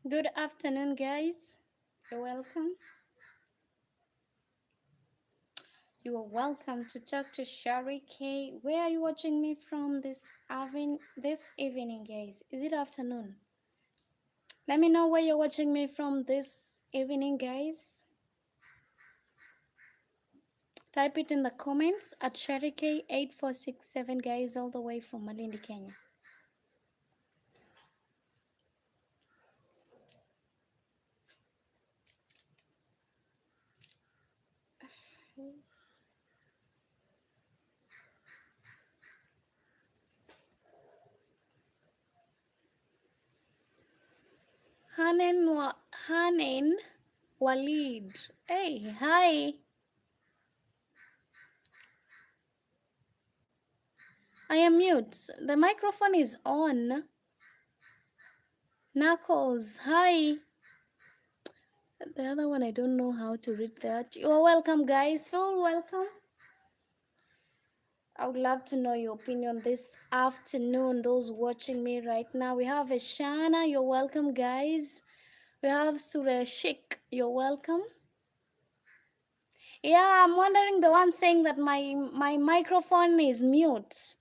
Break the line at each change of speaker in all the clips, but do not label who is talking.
Good afternoon, guys. You're welcome. You are welcome to talk to Shari K. Where are you watching me from this evening, guys? Is it afternoon? Let me know where you're watching me from this evening, guys. Type it in the comments at Shari K8467, guys, all the way from Malindi, Kenya. Hanen Walid. Hey, hi. I am mute. The microphone is on. Knuckles, hi. The other one, I don't know how to read that. You are welcome, guys. Feel welcome. I would love to know your opinion this afternoon. Those watching me right now, we have Ashana. You're welcome, guys. We have Sureshik. You're welcome. Yeah, I'm wondering the one saying that my microphone is mute.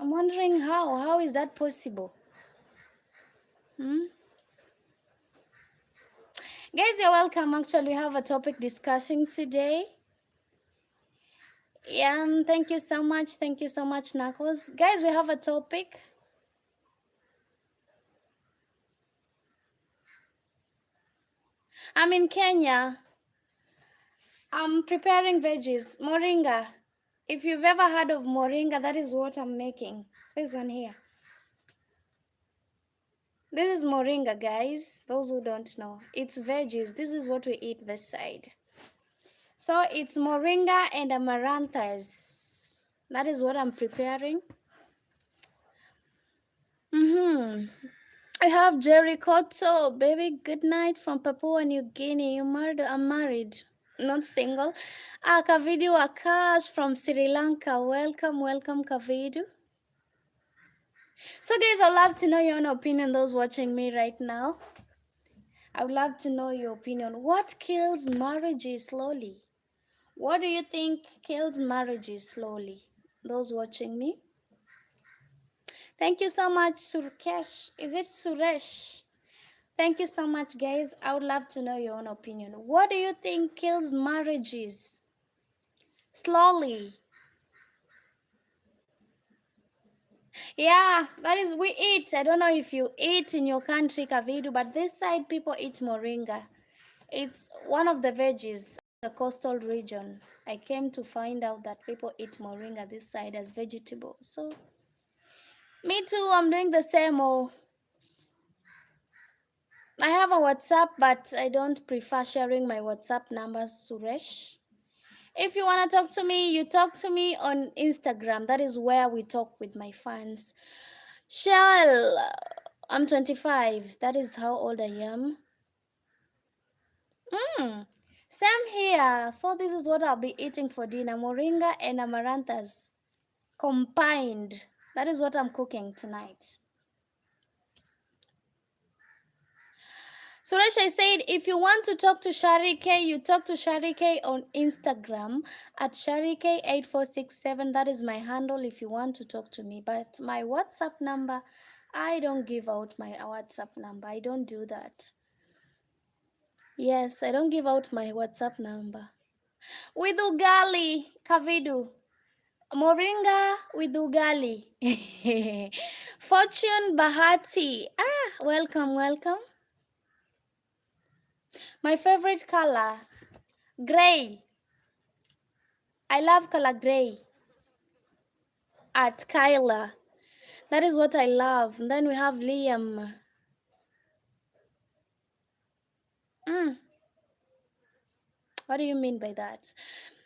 I'm wondering how. How is that possible? Hmm? Guys, you're welcome. Actually, we have a topic discussing today. Yeah, thank you so much. Thank you so much, Knuckles. Guys, we have a topic. I'm in Kenya. I'm preparing veggies, moringa. If you've ever heard of moringa, that is what I'm making. This one here. This is moringa, guys. Those who don't know. It's veggies. This is what we eat this side. So it's moringa and amaranthus. That is what I'm preparing. I have Jerry Cotto, baby. Good night from Papua New Guinea. I'm married, not single. Kavidu Akash from Sri Lanka. Welcome, welcome, Kavidu. So, guys, I'd love to know your own opinion. Those watching me right now, I would love to know your opinion. What kills marriages slowly? What do you think kills marriages slowly? Those watching me. Thank you so much, Surkesh. Is it Suresh? Thank you so much, guys. I would love to know your own opinion. What do you think kills marriages slowly? Yeah, that is, we eat. I don't know if you eat in your country, Kavidu, but this side people eat moringa. It's one of the veggies, the coastal region. I came to find out that people eat moringa this side as vegetable. So, me too, I'm doing the same. Oh, I have a WhatsApp, but I don't prefer sharing my WhatsApp number, Suresh. If you want to talk to me, you talk to me on Instagram. That is where we talk with my fans. Shell, I'm 25. That is how old I am. Same here. So this is what I'll be eating for dinner. Moringa and amaranthus combined. That is what I'm cooking tonight. Suresh, I said, if you want to talk to Sharike, you talk to Sharike on Instagram at Sharike8467. That is my handle if you want to talk to me. But my WhatsApp number, I don't give out my WhatsApp number. I don't do that. Yes, I don't give out my WhatsApp number. With ugali, Kavidu. Moringa with ugali. Fortune Bahati. Welcome, welcome. My favorite color, gray. I love color gray. At Kyla. That is what I love. And then we have Liam. What do you mean by that?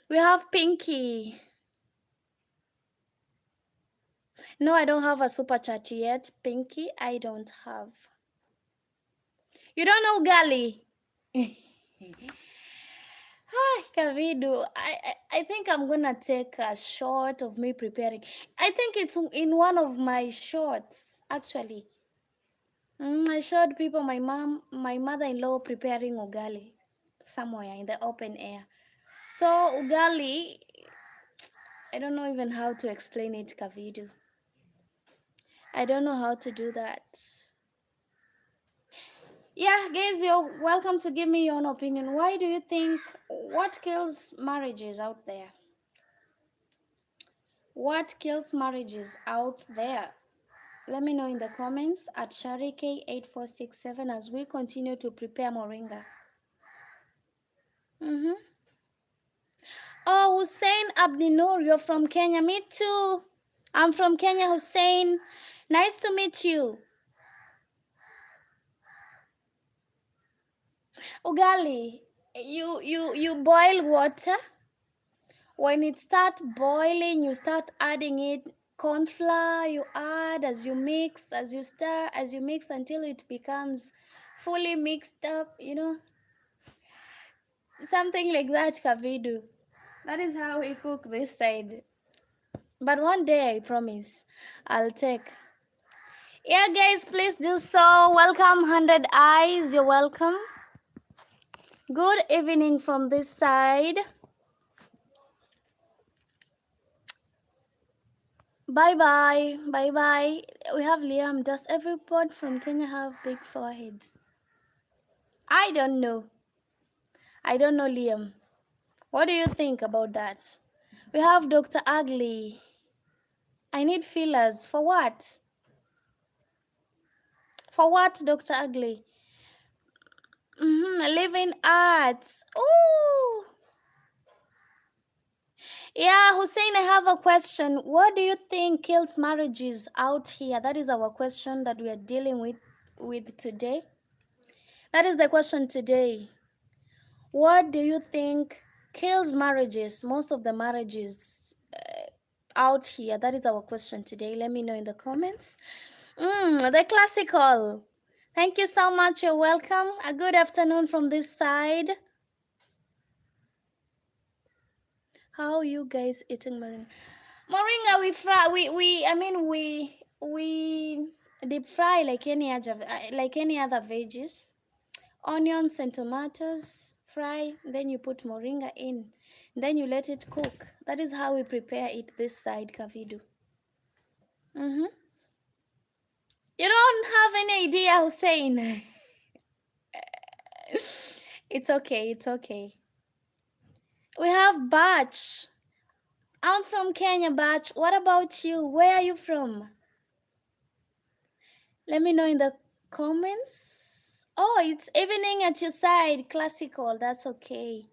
We have Pinky. No, I don't have a super chat yet. Pinky, I don't have. You don't know Gali? Hi, Kavidu. I think I'm gonna take a shot of me preparing. I think it's in one of my shorts, actually. I showed people my mother-in-law preparing ugali somewhere in the open air. So ugali, I don't know even how to explain it, Kavidu. I don't know how to do that. Yeah, guys, you're welcome to give me your own opinion. Why do you think, what kills marriages out there? What kills marriages out there? Let me know in the comments at Sharike8467 as we continue to prepare moringa. Oh, Hussein Abdinur, you're from Kenya. Me too. I'm from Kenya, Hussein. Nice to meet you. Ugali, you boil water. When it starts boiling, you start adding it corn flour. You add as you mix, as you stir, as you mix until it becomes fully mixed up. Something like that, Kavidu. That is how we cook this side. But one day, I promise, I'll take. Yeah, guys, please do so. Welcome, 100 Eyes. You're welcome. Good evening from this side. Bye-bye. Bye-bye. We have Liam. Does everybody from Kenya have big foreheads? I don't know. I don't know, Liam. What do you think about that? We have Dr. Ugly. I need fillers. For what? For what, Dr. Ugly? Living arts. Oh. Yeah, Hussein, I have a question. What do you think kills marriages out here? That is our question that we are dealing with today. That is the question today. What do you think kills marriages? Most of the marriages out here. That is our question today. Let me know in the comments. The classical. Thank you so much. You're welcome. A good afternoon from this side. How are you guys eating moringa? Moringa we fry. We deep fry like any other veggies, onions and tomatoes. Fry. Then you put moringa in. Then you let it cook. That is how we prepare it this side, Kavidu. You don't have any idea, Hussein. It's okay. It's okay. We have Batch. I'm from Kenya, Batch. What about you? Where are you from? Let me know in the comments. Oh, it's evening at your side. Classical. That's okay.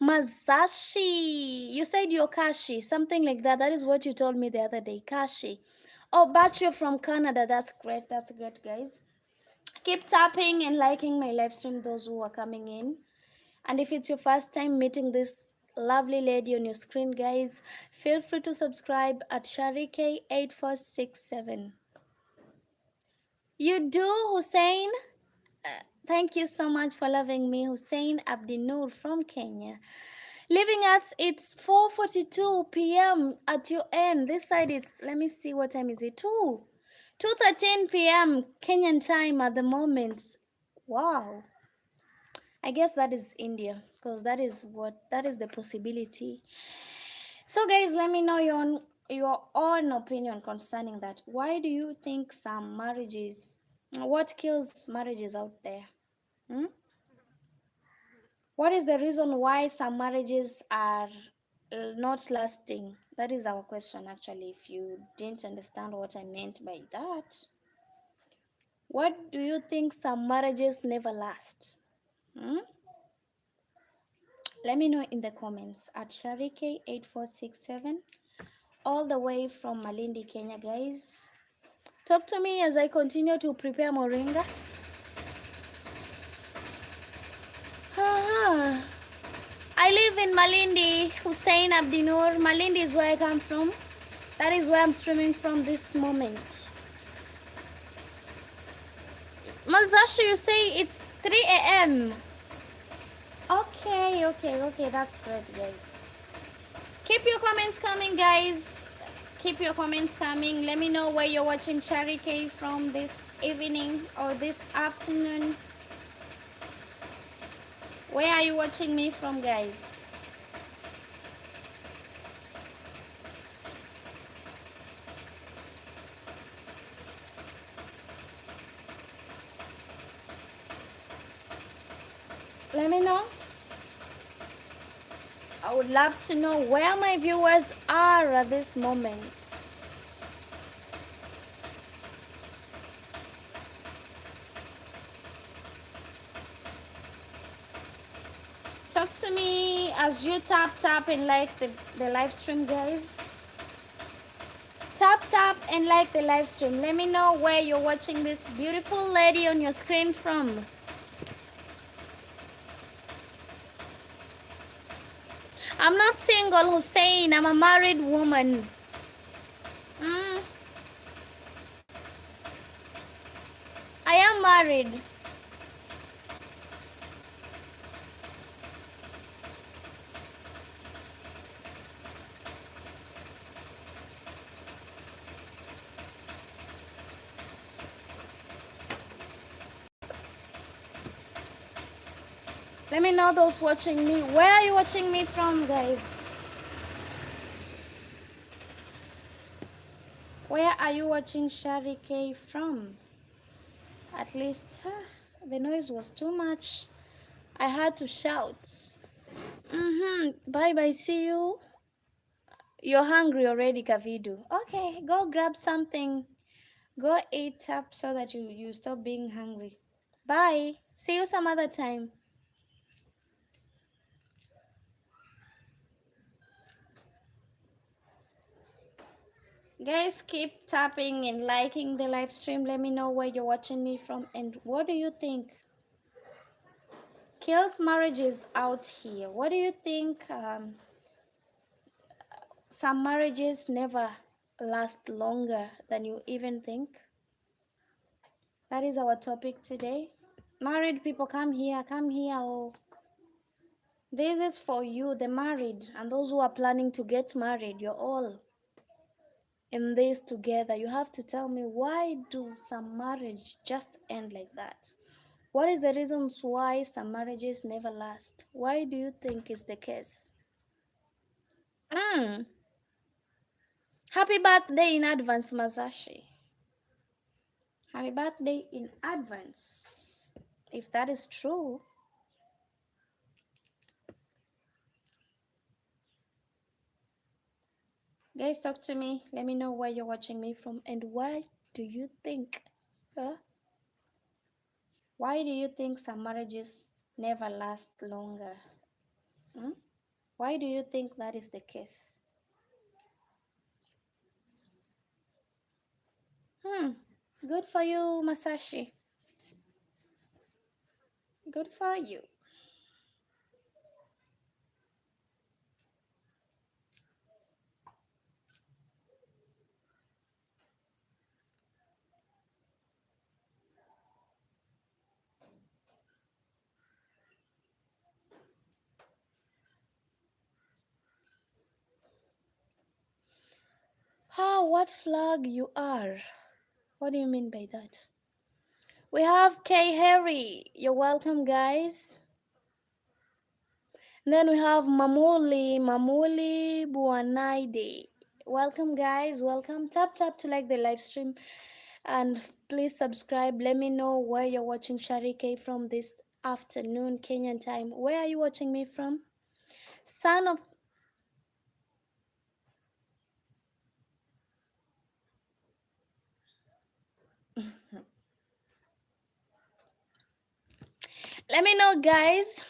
Mazashi. You said you're Kashi. Something like that. That is what you told me the other day. Kashi. Oh, Batch, you're from Canada. That's great. That's great, guys. Keep tapping and liking my live stream, those who are coming in. And if it's your first time meeting this lovely lady on your screen, guys, feel free to subscribe at Sharike8467. You do, Hussein? Thank you so much for loving me, Hussein Abdinur from Kenya. Living at, it's 4:42 p.m. at your end. This side, it's, let me see, what time is it? 2:13 p.m. Kenyan time at the moment. Wow. I guess that is India, because that is the possibility. So guys, let me know your own opinion concerning that. Why do you think some marriages, what kills marriages out there? What is the reason why some marriages are not lasting? That is our question, actually, if you didn't understand what I meant by that. What do you think some marriages never last? Let me know in the comments at Sharike8467, all the way from Malindi, Kenya, guys. Talk to me as I continue to prepare moringa. I live in Malindi, Hussein Abdinur. Malindi is where I come from. That is where I'm streaming from this moment. Mazashi, you say it's 3 a.m. Okay, that's great, guys. Keep your comments coming, guys. Keep your comments coming. Let me know where you're watching Cherry K from this evening or this afternoon. Where are you watching me from, guys? Let me know. I would love to know where my viewers are at this moment. Talk to me as you tap and like the live stream, guys. Tap and like the live stream. Let me know where you're watching this beautiful lady on your screen from. I'm not single, Hussein. I'm a married woman. Mm, I am married. Let me know those watching me. Where are you watching me from, guys? Where are you watching Shari K from? At least the noise was too much. I had to shout. Bye bye. See you. You're hungry already, Kavidu. Okay, go grab something. Go eat up so that you stop being hungry. Bye. See you some other time. Guys, keep tapping and liking the live stream. Let me know where you're watching me from and what do you think kills marriages out here. What do you think? Some marriages never last longer than you even think. That is our topic today. Married people, come here, come here. Oh, this is for you, the married, and those who are planning to get married. You're all in this together. You have to tell me, why do some marriage just end like that? What is the reasons why some marriages never last? Why do you think is the case? Mm. Happy birthday in advance, Masashi. Happy birthday in advance. If that is true, guys, talk to me. Let me know where you're watching me from and why do you think, why do you think some marriages never last longer? Hmm? Why do you think that is the case? Good for you, Masashi. Good for you. Ah, what flag you are? What do you mean by that? We have K Harry. You're welcome, guys. And then we have Mamuli Buanaide. Welcome, guys. Welcome. Tap to like the live stream and please subscribe. Let me know where you're watching Shari K from this afternoon Kenyan time. Where are you watching me from? Son of Let me know, guys.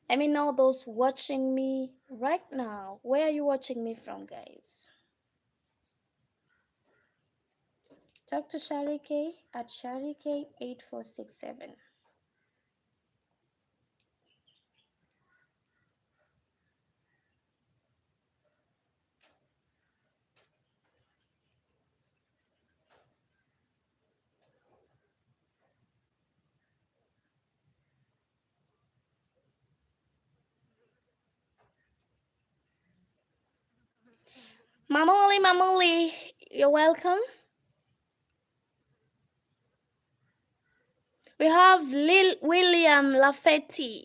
Let me know those watching me right now. Where are you watching me from, guys? Talk to Shari K at Shari K8467. Mamuli, you're welcome. We have Lil William Lafetti.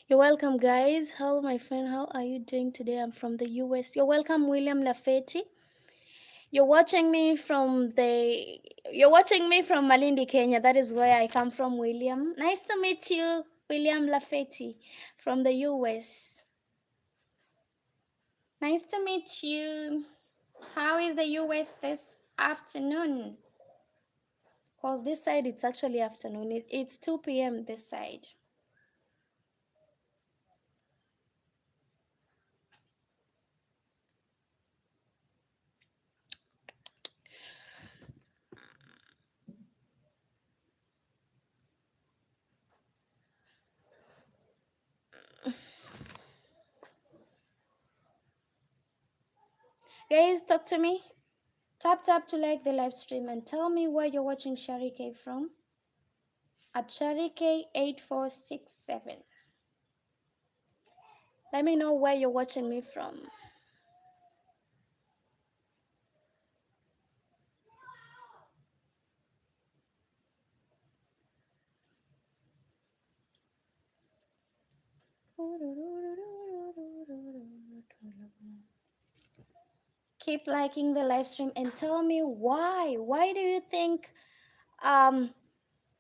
You're welcome, guys. Hello, my friend. How are you doing today? I'm from the US. You're welcome, William Lafetti. You're watching me from Malindi, Kenya. That is where I come from, William. Nice to meet you, William Lafetti from the US. Nice to meet you. How is the US this afternoon? Because this side it's actually afternoon. It's 2 p.m. this side. Guys, talk to me. Tap to like the live stream and tell me where you're watching Sharike from. At Sharike8467. Let me know where you're watching me from. Keep liking the live stream and tell me why. Why do you think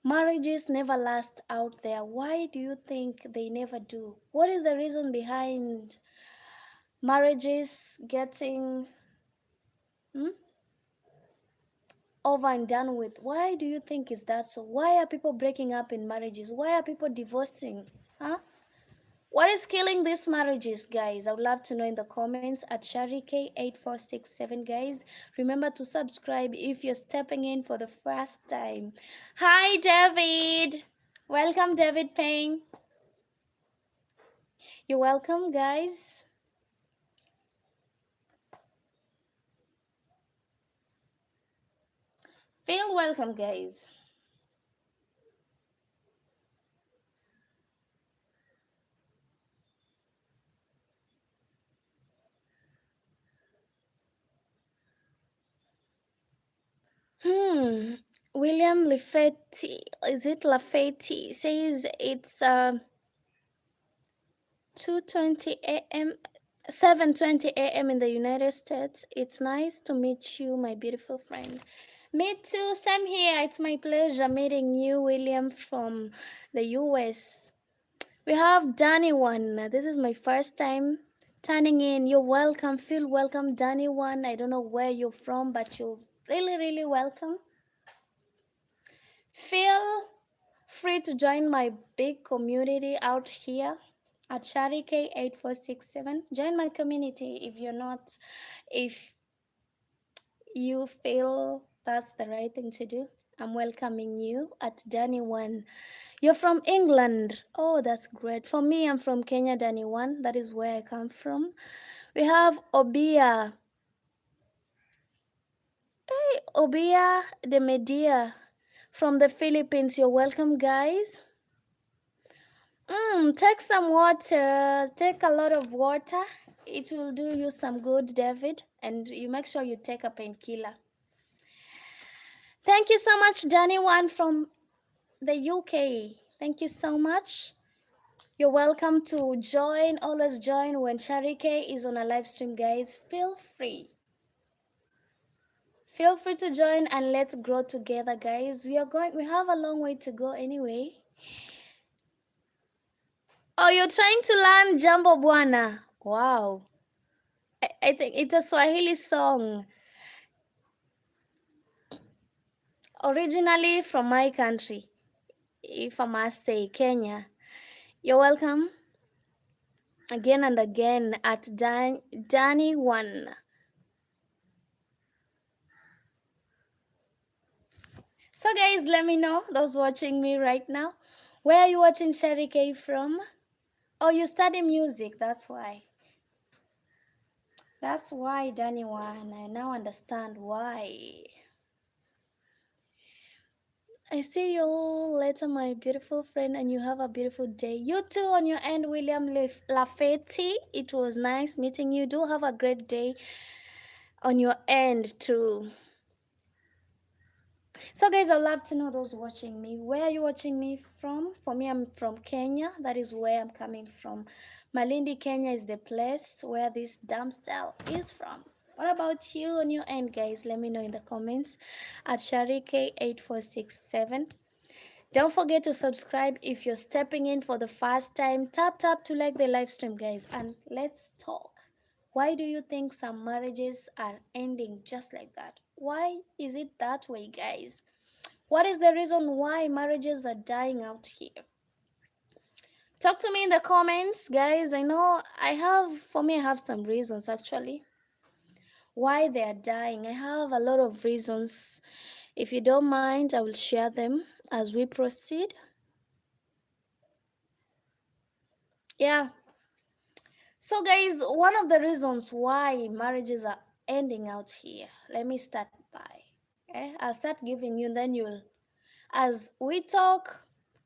marriages never last out there? Why do you think they never do? What is the reason behind marriages getting over and done with? Why do you think is that so? Why are people breaking up in marriages? Why are people divorcing? Huh? What is killing these marriages, guys? I would love to know in the comments at Sharike8467, guys. Remember to subscribe if you're stepping in for the first time. Hi, David. Welcome, David Payne. You're welcome, guys. Feel welcome, guys. William Lafetti, is it Lafetti? Says it's 2:20 a.m. 7:20 a.m. in the United States. It's nice to meet you, my beautiful friend. Me too, same here. It's my pleasure meeting you, William, from the US. We have Danny One. This is my first time turning in. You're welcome. Feel welcome, Danny One. I don't know where you're from, but you're really, really welcome. Feel free to join my big community out here at Sharike8467. Join my community if you feel that's the right thing to do. I'm welcoming you at Danny One. You're from England. Oh, that's great. For me, I'm from Kenya, Danny One. That is where I come from. We have Obia. Hey, Obia de Media from the Philippines. You're welcome, guys. Take some water. Take a lot of water. It will do you some good, David. And you make sure you take a painkiller. Thank you so much, Danny One from the UK. Thank you so much. You're welcome to join. Always join when Sharike is on a live stream, guys. Feel free. Feel free to join and let's grow together, guys. We have a long way to go anyway. Oh, you're trying to learn Jambo Bwana. Wow. I think it's a Swahili song. Originally from my country, if I must say, Kenya. You're welcome again and again at Danny One. So guys, let me know, those watching me right now, where are you watching Sharike from? Oh, you study music, that's why. That's why, Danny One. I now understand why. I see you later, my beautiful friend, and you have a beautiful day. You too, on your end, William Lafetti. It was nice meeting you. Do have a great day on your end, too. So, guys, I'd love to know those watching me. Where are you watching me from? For me, I'm from Kenya. That is where I'm coming from. Malindi, Kenya is the place where this damsel is from. What about you on your end, guys? Let me know in the comments at Sharike8467. Don't forget to subscribe if you're stepping in for the first time. Tap to like the live stream, guys, and let's talk. Why do you think some marriages are ending just like that? Why is it that way, guys? What is the reason why marriages are dying out here? Talk to me in the comments, guys. For me, I have some reasons actually why they are dying. I have a lot of reasons. If you don't mind, I will share them as we proceed. Yeah. So, guys, one of the reasons why marriages are ending out here, let me start by. I'll start giving you, then you'll, as we talk,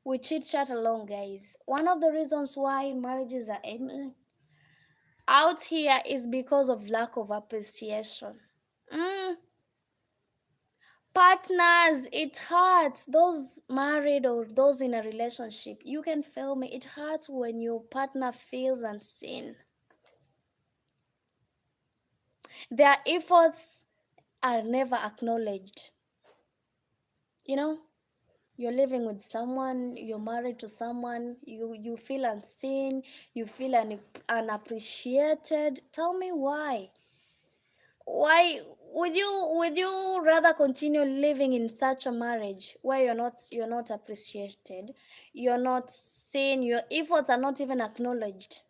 we chit chat along, guys. One of the reasons why marriages are ending out here is because of lack of appreciation. Mm, Partners, it hurts. Those married or those in a relationship, you can feel me. It hurts when your partner feels unseen. Their efforts are never acknowledged. You know, you're living with someone, you're married to someone, you feel unseen, you feel unappreciated. Tell me why. Why would you rather continue living in such a marriage where you're not appreciated, you're not seen, your efforts are not even acknowledged?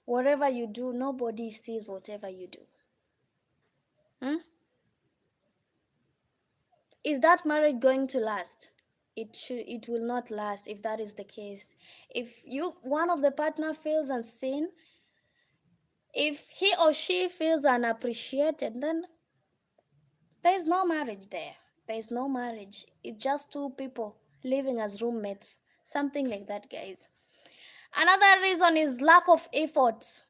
Whatever you do, nobody sees whatever you do. Hmm? Is that marriage going to last? It will not last if that is the case. If you one of the partner feels unseen, if he or she feels unappreciated, then there is no marriage there. There is no marriage. It's just two people living as roommates. Something like that, guys. Another reason is lack of effort.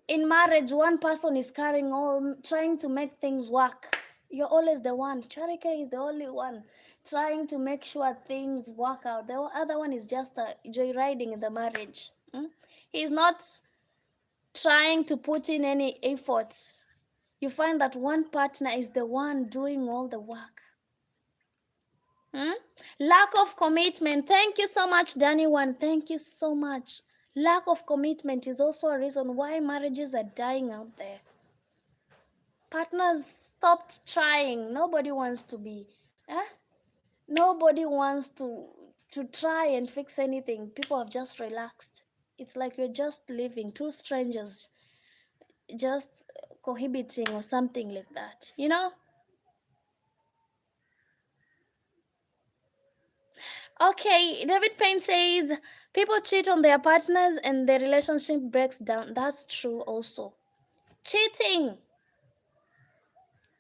In marriage, one person is carrying all, trying to make things work. You're always the one. Charika is the only one trying to make sure things work out. The other one is just joyriding in the marriage. He's not trying to put in any efforts. You find that one partner is the one doing all the work. Lack of commitment. Thank you so much, Danny One. Thank you so much. Lack of commitment is also a reason why marriages are dying out there. Partners stopped trying. Nobody wants to be. Nobody wants to try and fix anything. People have just relaxed. It's like you're just living, two strangers just cohabiting or something like that. Okay, David Payne says people cheat on their partners and their relationship breaks down. That's true also. Cheating,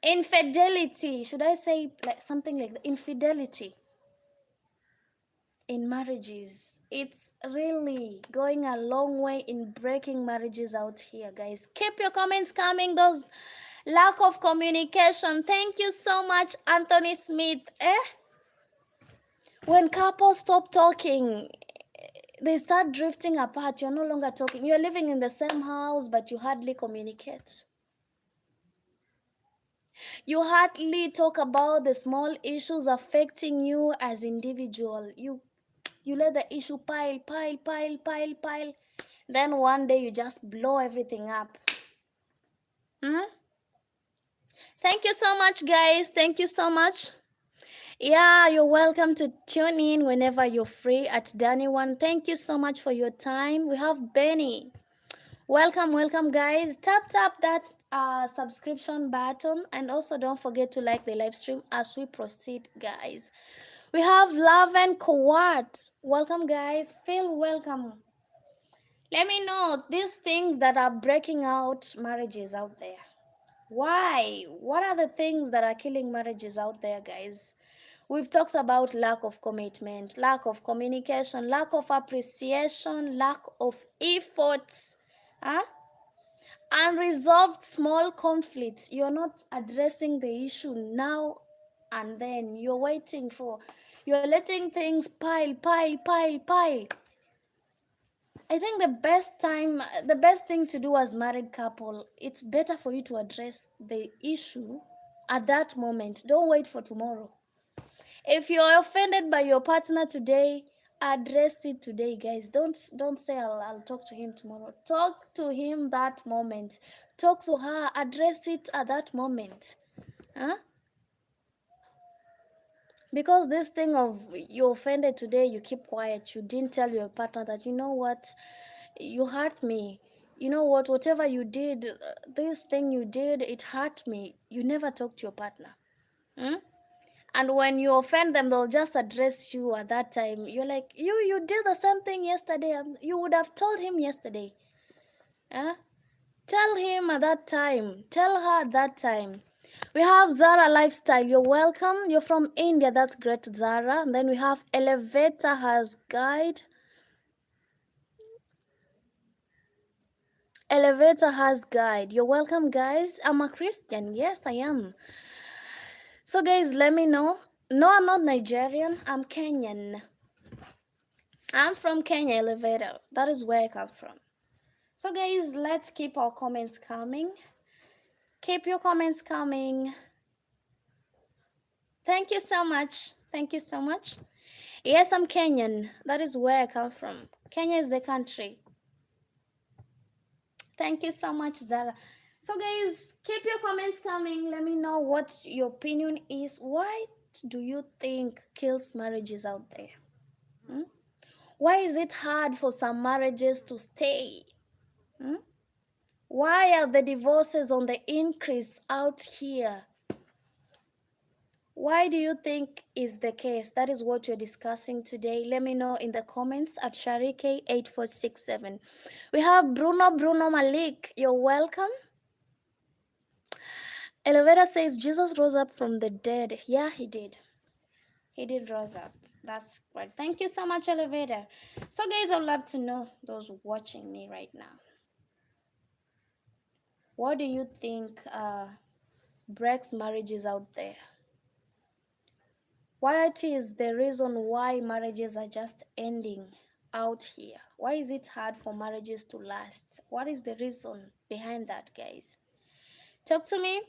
infidelity, should I say like something like that? Infidelity in marriages. It's really going a long way in breaking marriages out here, guys. Keep your comments coming. Those lack of communication. Thank you so much, Anthony Smith. When couples stop talking, they start drifting apart. You're no longer talking. You're living in the same house, but you hardly communicate. You hardly talk about the small issues affecting you as individual. You let the issue pile. Then one day you just blow everything up. Thank you so much, guys. Thank you so much. Yeah, you're welcome to tune in whenever you're free at Danny One. Thank you so much for your time. We have Benny. Welcome, guys. Tap that subscription button, and also don't forget to like the live stream as we proceed, guys. We have Love and Kowat. Welcome, guys. Feel welcome. Let me know these things that are breaking out marriages out there. Why? What are the things that are killing marriages out there, guys? We've talked about lack of commitment, lack of communication, lack of appreciation, lack of efforts, huh? Unresolved small conflicts. You're not addressing the issue now and then. You're letting things pile, pile, pile, pile. I think the best thing to do as married couple, it's better for you to address the issue at that moment. Don't wait for tomorrow. If you're offended by your partner today, address it today, guys. Don't say I'll talk to him tomorrow. Talk to him that moment. Talk to her. Address it at that moment. Huh? Because this thing of you're offended today, you keep quiet. You didn't tell your partner that, you know what, you hurt me. You know what, whatever you did, this thing you did, it hurt me. You never talk to your partner. Hmm? And when you offend them, they'll just address you at that time. You're like, you did the same thing yesterday. You would have told him yesterday. Huh? Tell him at that time. Tell her at that time. We have Zara Lifestyle. You're welcome. You're from India. That's great, Zara. And then we have Elevator has Guide. Elevator has Guide. You're welcome, guys. I'm a Christian. Yes, I am. So, guys, let me know. No, I'm not Nigerian. I'm Kenyan. I'm from Kenya, Elevator. That is where I come from. So, guys, let's keep our comments coming. Keep your comments coming. Thank you so much. Thank you so much. Yes, I'm Kenyan. That is where I come from. Kenya is the country. Thank you so much, Zara. So, guys, keep your comments coming. Let me know what your opinion is. What do you think kills marriages out there? Hmm? Why is it hard for some marriages to stay? Hmm? Why are the divorces on the increase out here? Why do you think is the case? That is what you're discussing today. Let me know in the comments at Sharike8467. We have Bruno Malik. You're welcome. Elevator says Jesus rose up from the dead. Yeah, he did. He did rose up. That's right. Thank you so much, Elevator. So, guys, I'd love to know, those watching me right now, what do you think breaks marriages out there? What is the reason why marriages are just ending out here? Why is it hard for marriages to last? What is the reason behind that, guys? Talk to me.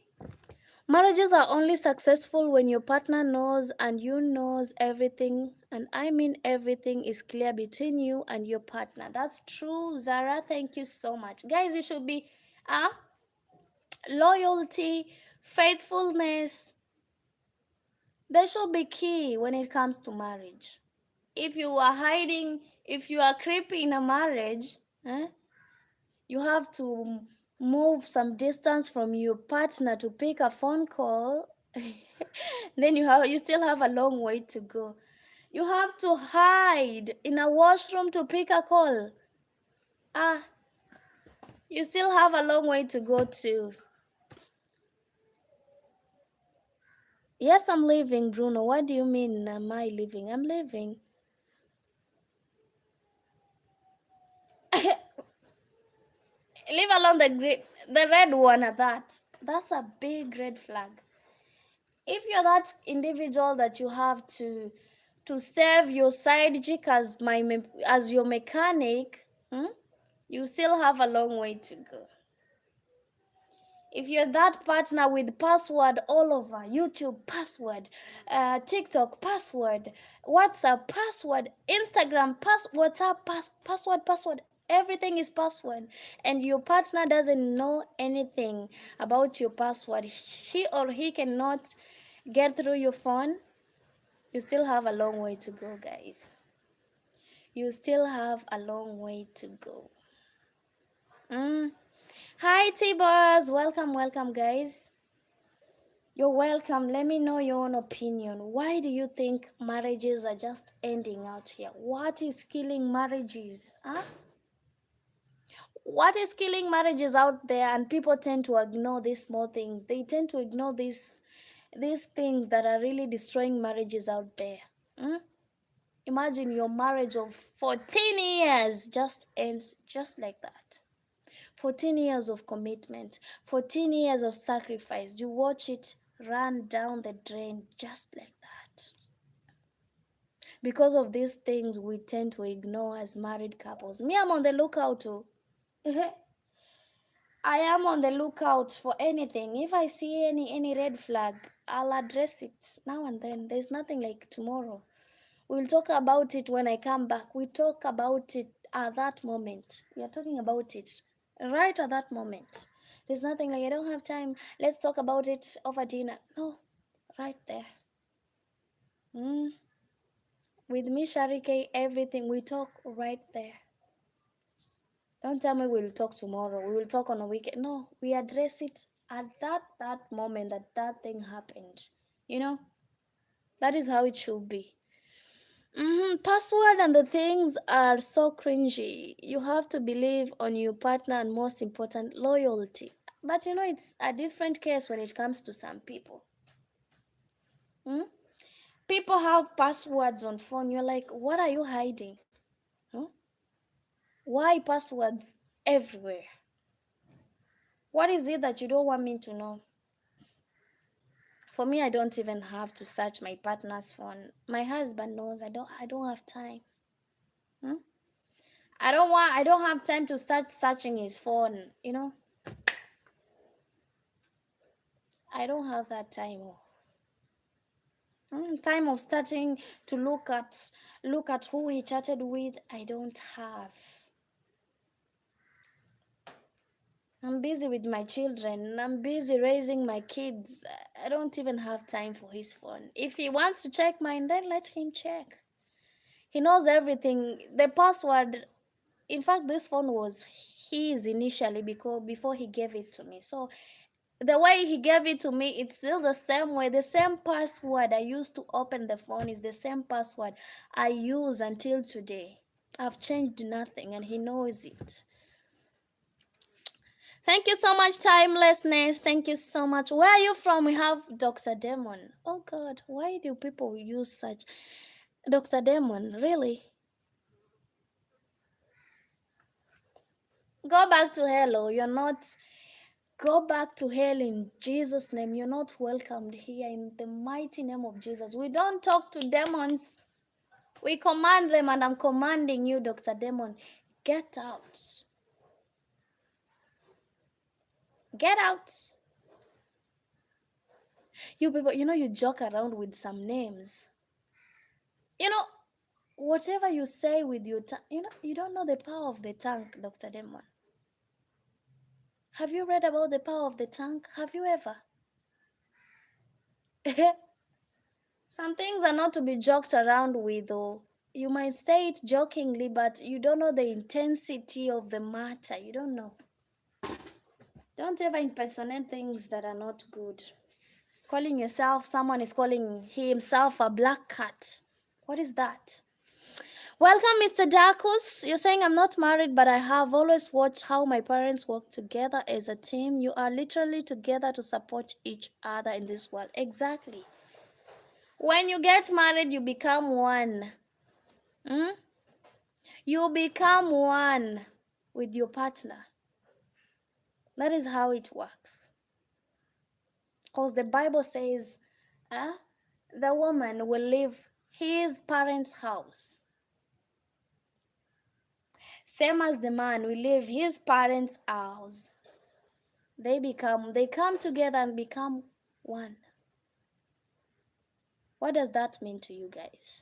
Marriages are only successful when your partner knows and you knows everything, and I mean everything is clear between you and your partner. That's true, Zara. Thank you so much. Guys, you should be loyalty, faithfulness, they should be key when it comes to marriage. If you are hiding, if you are creepy in a marriage, you have to move some distance from your partner to pick a phone call. Then you still have a long way to go. You have to hide in a washroom to pick a call. You still have a long way to go too. Yes, I'm leaving, Bruno. What do you mean, am I leaving? I'm leaving. Leave alone the red one at that. That's a big red flag. If you're that individual that you have to serve your side chick as your mechanic, you still have a long way to go. If you're that partner with password all over, YouTube password, TikTok password, WhatsApp password, Instagram WhatsApp password, everything is password, and your partner doesn't know anything about your password, she or he cannot get through your phone, you still have a long way to go, guys. You still have a long way to go. Hi, T-Boss. Welcome, guys. You're welcome. Let me know your own opinion. Why do you think marriages are just ending out here? What is killing marriages? What is killing marriages out there? And people tend to ignore these small things. They tend to ignore these These things that are really destroying marriages out there. Hmm? Imagine your marriage of 14 years just ends just like that. 14 years of commitment, 14 years of sacrifice. You watch it run down the drain just like that. Because of these things, we tend to ignore as married couples. Me, I'm on the lookout too. I am on the lookout for anything. If I see any red flag, I'll address it now and then. There's nothing like tomorrow. We'll talk about it when I come back. We talk about it at that moment. We are talking about it right at that moment. There's nothing like I don't have time. Let's talk about it over dinner. No, right there. Mm. With me, Sharike, everything we talk right there. Don't tell me we'll talk tomorrow. We will talk on a weekend. No, we address it at that moment that thing happened. You know, that is how it should be. Password and the things are so cringy. You have to believe on your partner and most important, loyalty. But you know, it's a different case when it comes to some people. Hmm? People have passwords on phone. You're like, what are you hiding? Huh? Why passwords everywhere? What is it that you don't want me to know? For me, I don't even have to search my partner's phone. My husband knows I don't have time. Hmm? I don't have time to start searching his phone, you know? I don't have that time. Time of starting to look at who he chatted with, I don't have. I'm busy with my children. I'm busy raising my kids. I don't even have time for his phone. If he wants to check mine, then let him check. He knows everything. The password, in fact, this phone was his initially because before he gave it to me. So the way he gave it to me, it's still the same way. The same password I used to open the phone is the same password I use until today. I've changed nothing and he knows it. Thank you so much, Timelessness. Thank you so much. Where are you from? We have Dr. Demon. Oh God, why do people use such? Dr. Demon, really? Go back to hell, oh, you're not. Go back to hell in Jesus' name. You're not welcomed here in the mighty name of Jesus. We don't talk to demons. We command them, and I'm commanding you, Dr. Demon. Get out. Get out. You people, you joke around with some names. You know, whatever you say with your tongue, you don't know the power of the tongue, Dr. Demon. Have you read about the power of the tongue? Have you ever? Some things are not to be joked around with, though. You might say it jokingly, but you don't know the intensity of the matter. You don't know. Don't ever impersonate things that are not good. Calling yourself, someone is calling himself a black cat. What is that? Welcome, Mr. Darkus. You're saying I'm not married, but I have always watched how my parents work together as a team. You are literally together to support each other in this world. Exactly. When you get married, you become one. Hmm? You become one with your partner. That is how it works. Because the Bible says, the woman will leave his parents' house. Same as the man will leave his parents' house. They come together and become one. What does that mean to you guys?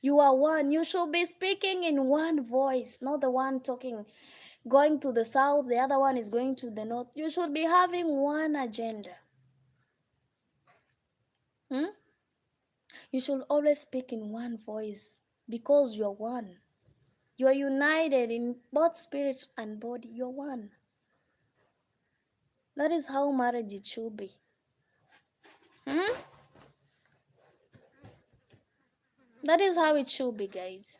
You are one. You should be speaking in one voice, not the one talking, going to the south, the other one is going to the north. You should be having one agenda. Hmm? You should always speak in one voice because you're one. You are united in both spirit and body. You're one. That is how marriage it should be. Hmm? That is how it should be, guys.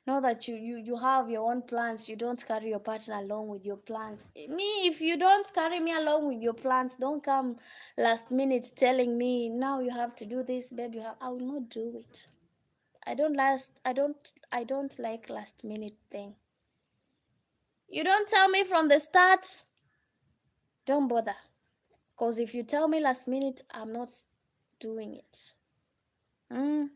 Know that you have your own plans. You don't carry your partner along with your plans. Me, if you don't carry me along with your plans, don't come last minute telling me now you have to do this, babe. I will not do it. I don't like last minute thing. You don't tell me from the start, don't bother. Because if you tell me last minute, I'm not doing it. Mm.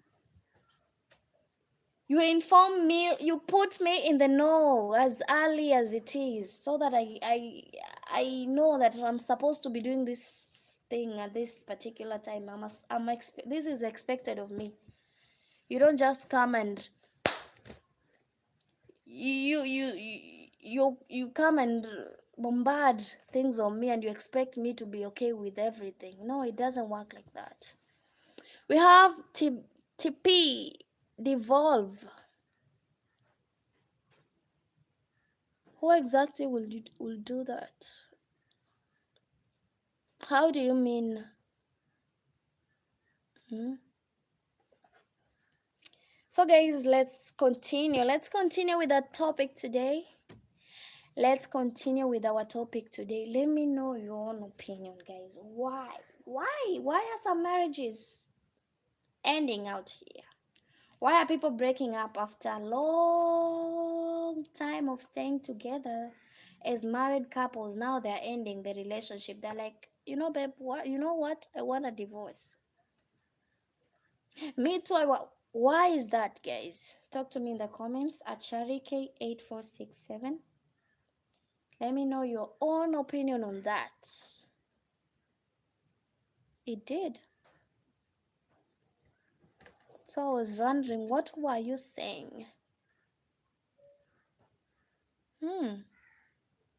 You inform me, you put me in the know as early as it is, so that I know that I'm supposed to be doing this thing at this particular time. This is expected of me. You don't just come and you come and bombard things on me and you expect me to be okay with everything. No, it doesn't work like that. We have TP devolve. Who exactly will do that? How do you mean? Hmm? So guys, let's continue. Let's continue with our topic today. Let's continue with our topic today. Let me know your own opinion, guys. Why? Why are some marriages ending out here? Why are people breaking up after a long time of staying together as married couples? Now they're ending the relationship. They're like, babe, what? You know what? I want a divorce. Me too. Why is that, guys? Talk to me in the comments at Sharike8467. Let me know your own opinion on that. It did. So I was wondering, what were you saying?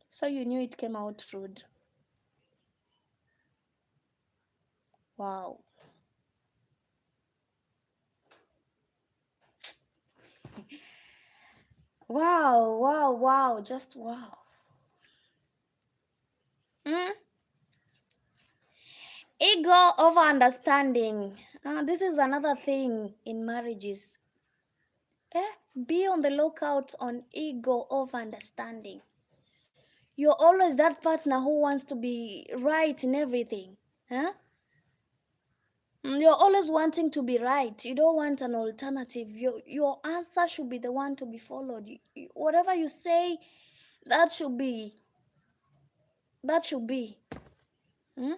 So you knew it came out rude. Wow. Wow, wow, wow. Just wow. Mm? Ego over understanding. This is another thing in marriages. Be on the lookout on ego over understanding. You're always that partner who wants to be right in everything. Huh? You're always wanting to be right. You don't want an alternative. Your answer should be the one to be followed. Whatever you say, that should be. That should be. Hmm?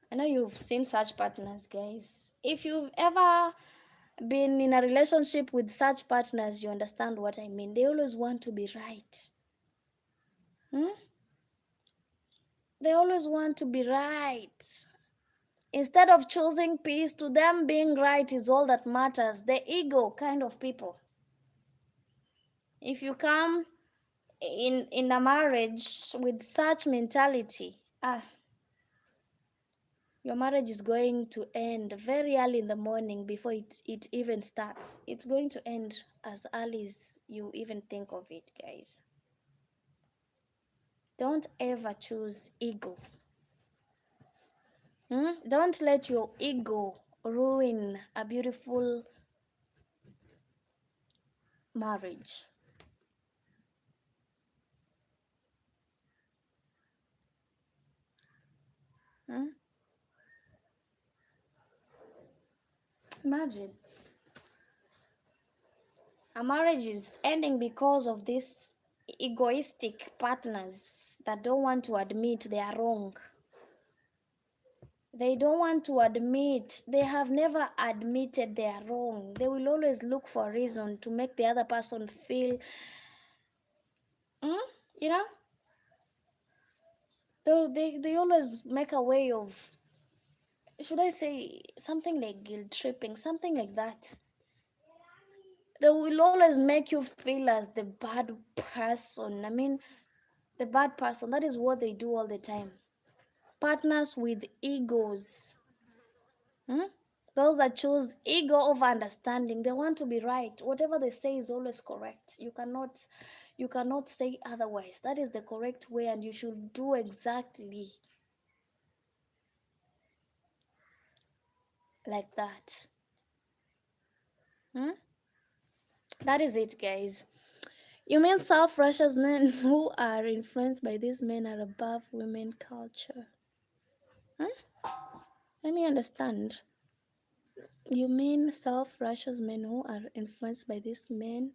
I know you've seen such partners, guys. If you've ever been in a relationship with such partners, you understand what I mean. They always want to be right. Hmm? They always want to be right. Instead of choosing peace, to them being right is all that matters. The ego kind of people. If you come in a marriage with such mentality, your marriage is going to end very early in the morning before it even starts. It's going to end as early as you even think of it, guys. Don't ever choose ego. Don't let your ego ruin a beautiful marriage. Hmm? Imagine a marriage is ending because of these egoistic partners that don't want to admit they are wrong. They don't want to admit, they have never admitted they are wrong. They will always look for a reason to make the other person feel, you know, they always make a way of, should I say, something like guilt tripping, something like that. They will always make you feel as the bad person. I mean, the bad person. That is what they do all the time. Partners with egos. Hmm? Those that choose ego over understanding, they want to be right. Whatever they say is always correct. You cannot say otherwise. That is the correct way, and you should do exactly. like that. Hmm? That is it, guys. You mean self-righteous men who are influenced by these men are above women culture? Hmm? Let me understand. You mean self-righteous men who are influenced by these men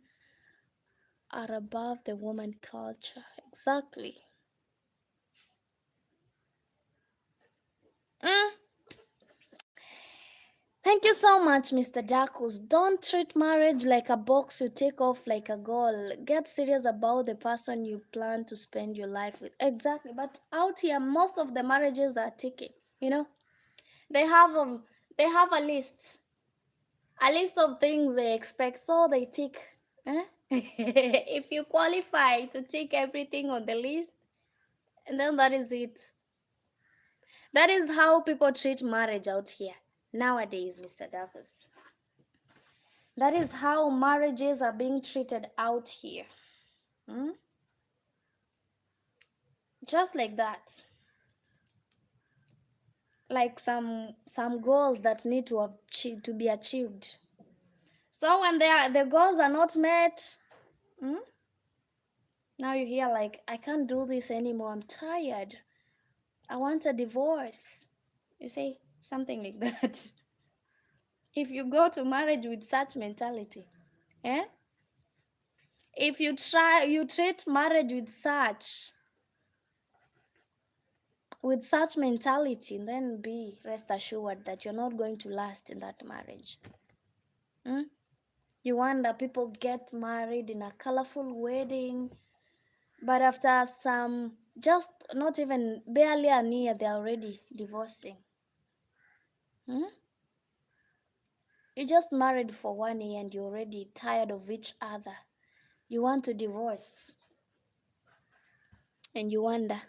are above the woman culture? Exactly. Mm. Thank you so much, Mr. Darkus. Don't treat marriage like a box you take off like a goal. Get serious about the person you plan to spend your life with. Exactly. But out here, most of the marriages are ticking. You know, they have a list of things they expect, so they tick. Eh? If you qualify to tick everything on the list, and then that is it. That is how people treat marriage out here nowadays, Mr. Darkus. That is how marriages are being treated out here. Hmm? Just like that. Like some goals that need to be achieved. So when the goals are not met, hmm? Now you hear like, I can't do this anymore. I'm tired. I want a divorce. You see, something like that. If you go to marriage with such mentality, eh? If you treat marriage with such mentality, then be rest assured that you're not going to last in that marriage. Hmm? You wonder people get married in a colorful wedding, but after some, just not even barely a year, they're already divorcing. Hmm? You just married for 1 year and you're already tired of each other. You want to divorce. And you wonder.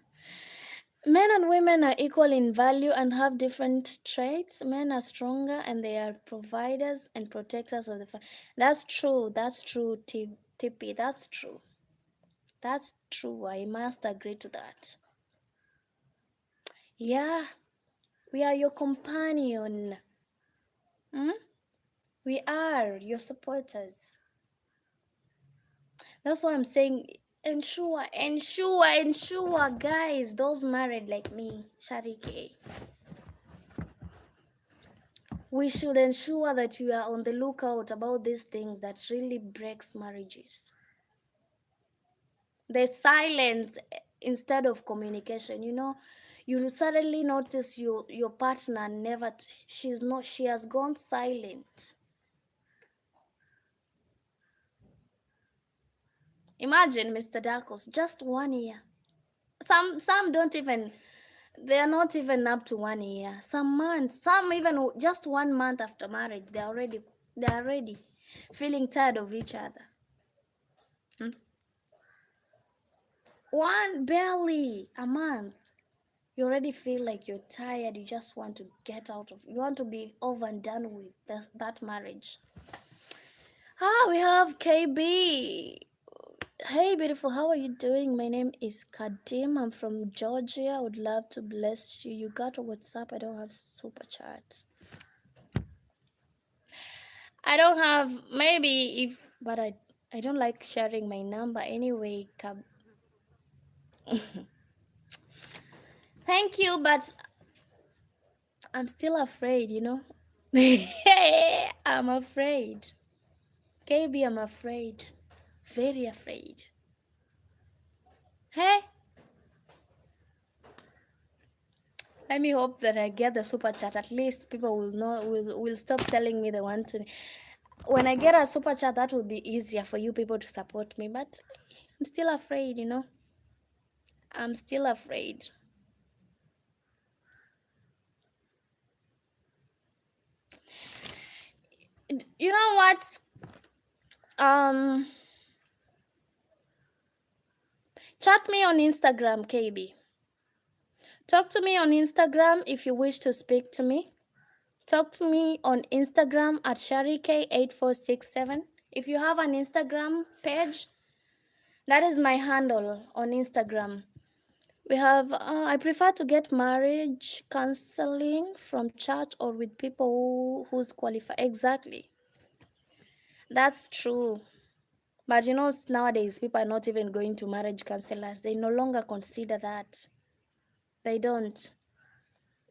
Men and women are equal in value and have different traits. Men are stronger and they are providers and protectors of the family. That's true. That's true, Tippy. That's true. That's true. I must agree to that. Yeah, we are your companion. Hmm? We are your supporters. That's why I'm saying ensure, guys, those married like me, Sharike. We should ensure that you are on the lookout about these things that really breaks marriages. The silence instead of communication. You know, you suddenly notice your partner she has gone silent. Imagine, Mr. Darkos, just 1 year. Some don't even, they are not even up to 1 year. Some months, some even just 1 month after marriage, they are already feeling tired of each other. Hmm? One barely a month. You already feel like you're tired. You just want to get out of. You want to be over and done with that marriage. We have KB. Hey, beautiful. How are you doing? My name is Kadim. I'm from Georgia. I would love to bless you. You got a WhatsApp? I don't have super chat. I don't have. Maybe if, but I don't like sharing my number anyway. Thank you, but I'm still afraid, you know. I'm afraid. KB, I'm afraid. Very afraid. Hey, let me hope that I get the super chat. At least people will stop telling me they want to. When I get a super chat, that will be easier for you people to support me. But I'm still afraid, you know. I'm still afraid. You know what? Chat me on Instagram, KB. Talk to me on Instagram if you wish to speak to me. Talk to me on Instagram at Sharike8467. If you have an Instagram page, that is my handle on Instagram. We have, I prefer to get marriage counseling from church or with people who's qualified. Exactly. That's true. But you know, nowadays people are not even going to marriage counselors. They no longer consider that. They don't.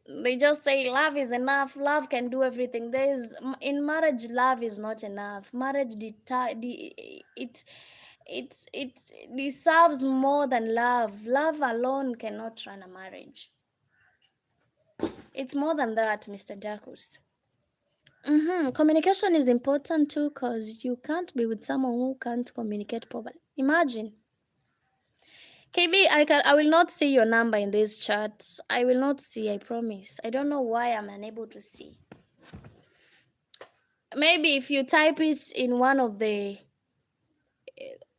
They just say love is enough. Love can do everything. There's in marriage, love is not enough. Marriage it deserves more than love. Love alone cannot run a marriage. It's more than that, Mr. Dakus. Communication is important too, because you can't be with someone who can't communicate properly. Imagine. KB, I will not see your number in this chat. I will not see, I promise. I don't know why I'm unable to see. Maybe if you type it in one of my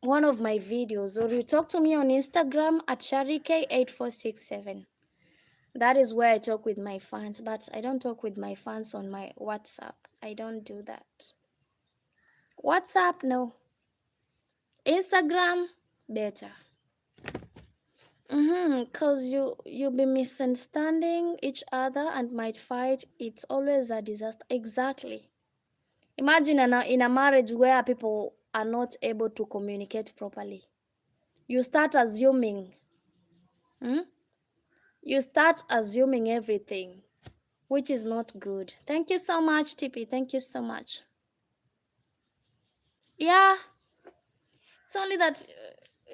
videos, or you talk to me on Instagram at Sharike8467. That is where I talk with my fans, but I don't talk with my fans on my WhatsApp. I don't do that. WhatsApp, no. Instagram, better. Because you'll be misunderstanding each other and might fight. It's always a disaster. Exactly. Imagine in a marriage where people are not able to communicate properly. You start assuming. You start assuming everything, which is not good. Thank you so much, TP. Thank you so much. Yeah, it's only that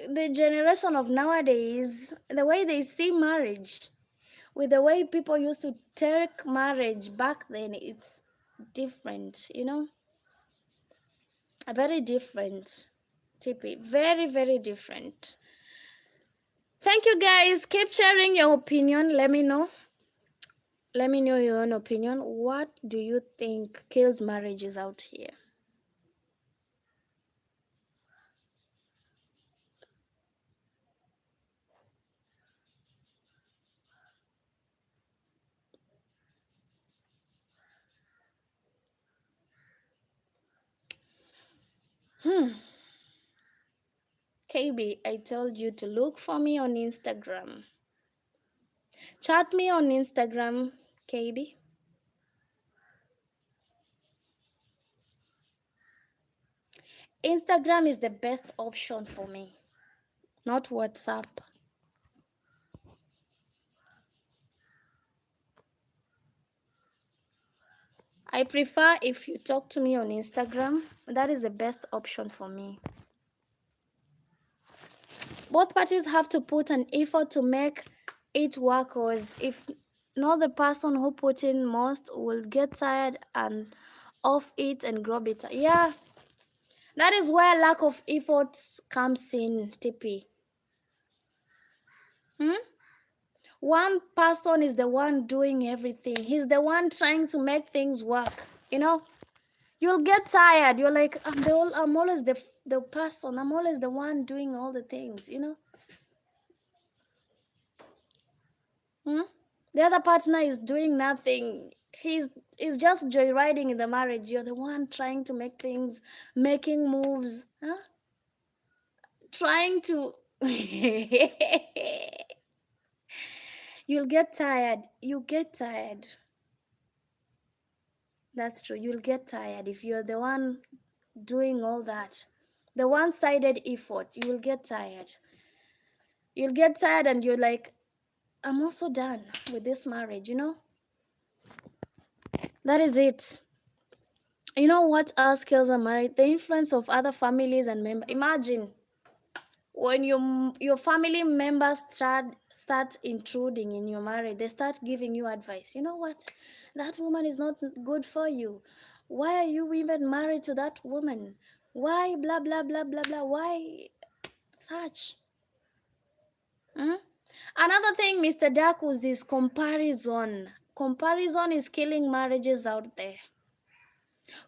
the generation of nowadays, the way they see marriage, with the way people used to take marriage back then, it's different, you know? Very different, TP. Very, very different. Thank you, guys. Keep sharing your opinion. Let me know. Let me know your own opinion. What do you think kills marriages out here? KB, I told you to look for me on Instagram. Chat me on Instagram, KB. Instagram is the best option for me, not WhatsApp. I prefer if you talk to me on Instagram. That is the best option for me. Both parties have to put an effort to make it work, because if not, the person who put in most will get tired and off it and grow bitter. Yeah, that is where lack of effort comes in, TP. One person is the one doing everything. He's the one trying to make things work. You know, you'll get tired. You're like, I'm always the person. I'm always the one doing all the things, you know. The other partner is doing nothing. He's just joyriding in the marriage. You're the one trying to make things, making moves, trying to. You'll get tired. You get tired. That's true. You'll get tired if you're the one doing all that. The one-sided effort, you will get tired. You'll get tired and you're like, I'm also done with this marriage, you know? That is it. You know what else kills a marriage? The influence of other families and members. Imagine when your family members start intruding in your marriage. They start giving you advice. You know what? That woman is not good for you. Why are you even married to that woman? Why blah blah blah blah blah? Why such? Another thing, Mr. Dakus, is comparison. Comparison is killing marriages out there.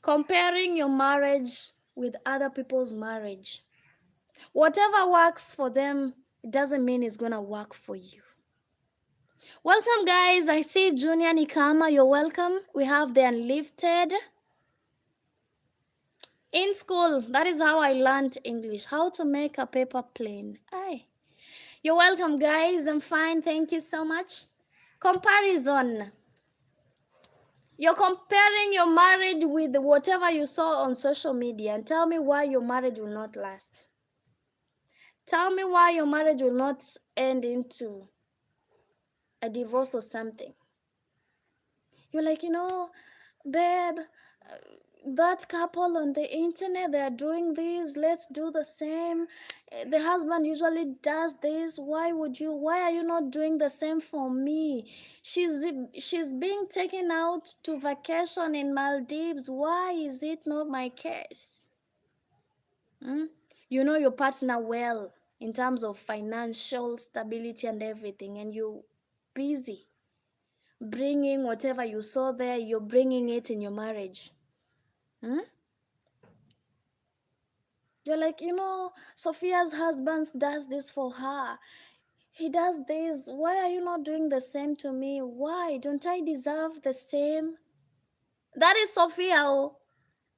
Comparing your marriage with other people's marriage. Whatever works for them, it doesn't mean it's gonna work for you. Welcome, guys. I see Junior Nikama. You're welcome. We have the Unlifted. In school, that is how I learned English. How to make a paper plane. Aye. You're welcome, guys. I'm fine. Thank you so much. Comparison. You're comparing your marriage with whatever you saw on social media, and tell me why your marriage will not last. Tell me why your marriage will not end into a divorce or something. You're like, babe, that couple on the internet, they are doing this, let's do the same. The husband usually does this. Why are you not doing the same for me? She's being taken out to vacation in Maldives. Why is it not my case? Hmm? You know your partner well in terms of financial stability and everything, and you busy bringing whatever you saw there, you're bringing it in your marriage. Hmm? You're like, Sophia's husband does this for her. He does this. Why are you not doing the same to me? Why? Don't I deserve the same? That is Sophia. Oh.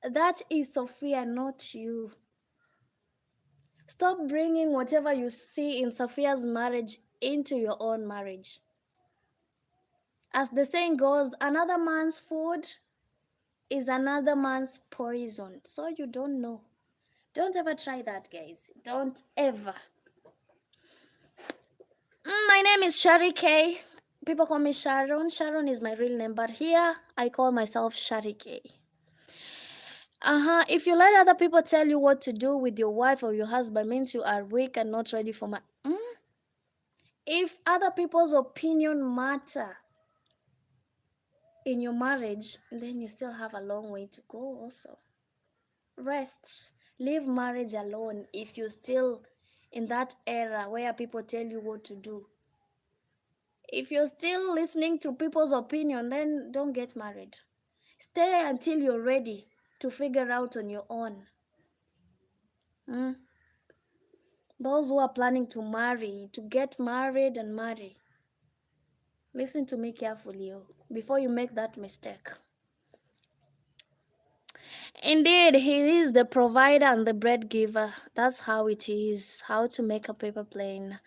That is Sophia, not you. Stop bringing whatever you see in Sophia's marriage into your own marriage. As the saying goes, another man's food is another man's poison. So you don't know. Don't ever try that, guys. Don't ever. My name is Shari K. People call me Sharon. Sharon is my real name, but here I call myself Shari K. If you let other people tell you what to do with your wife or your husband, means you are weak and not ready for If other people's opinion matter in your marriage, then you still have a long way to go also. Rest. Leave marriage alone if you're still in that era where people tell you what to do. If you're still listening to people's opinion, then don't get married. Stay until you're ready to figure out on your own. Those who are planning to marry, to get married and marry, listen to me carefully before you make that mistake. Indeed, he is the provider and the bread giver. That's how it is, how to make a paper plane.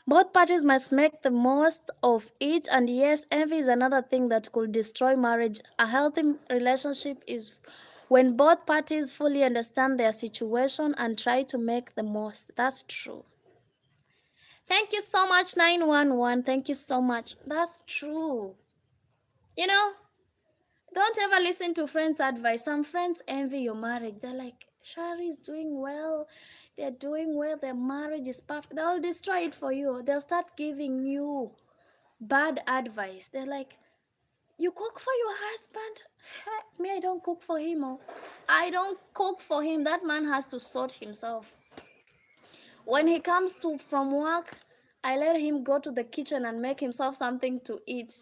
Both parties must make the most of it, and yes, envy is another thing that could destroy marriage. A healthy relationship is when both parties fully understand their situation and try to make the most. That's true. Thank you so much, 911. Thank you so much. That's true. You know, don't ever listen to friends' advice. Some friends envy your marriage. They're like, Shari's doing well. They're doing well. Their marriage is perfect. They'll destroy it for you. They'll start giving you bad advice. They're like, you cook for your husband? Me, I don't cook for him. Oh. I don't cook for him. That man has to sort himself. When he comes from work, I let him go to the kitchen and make himself something to eat.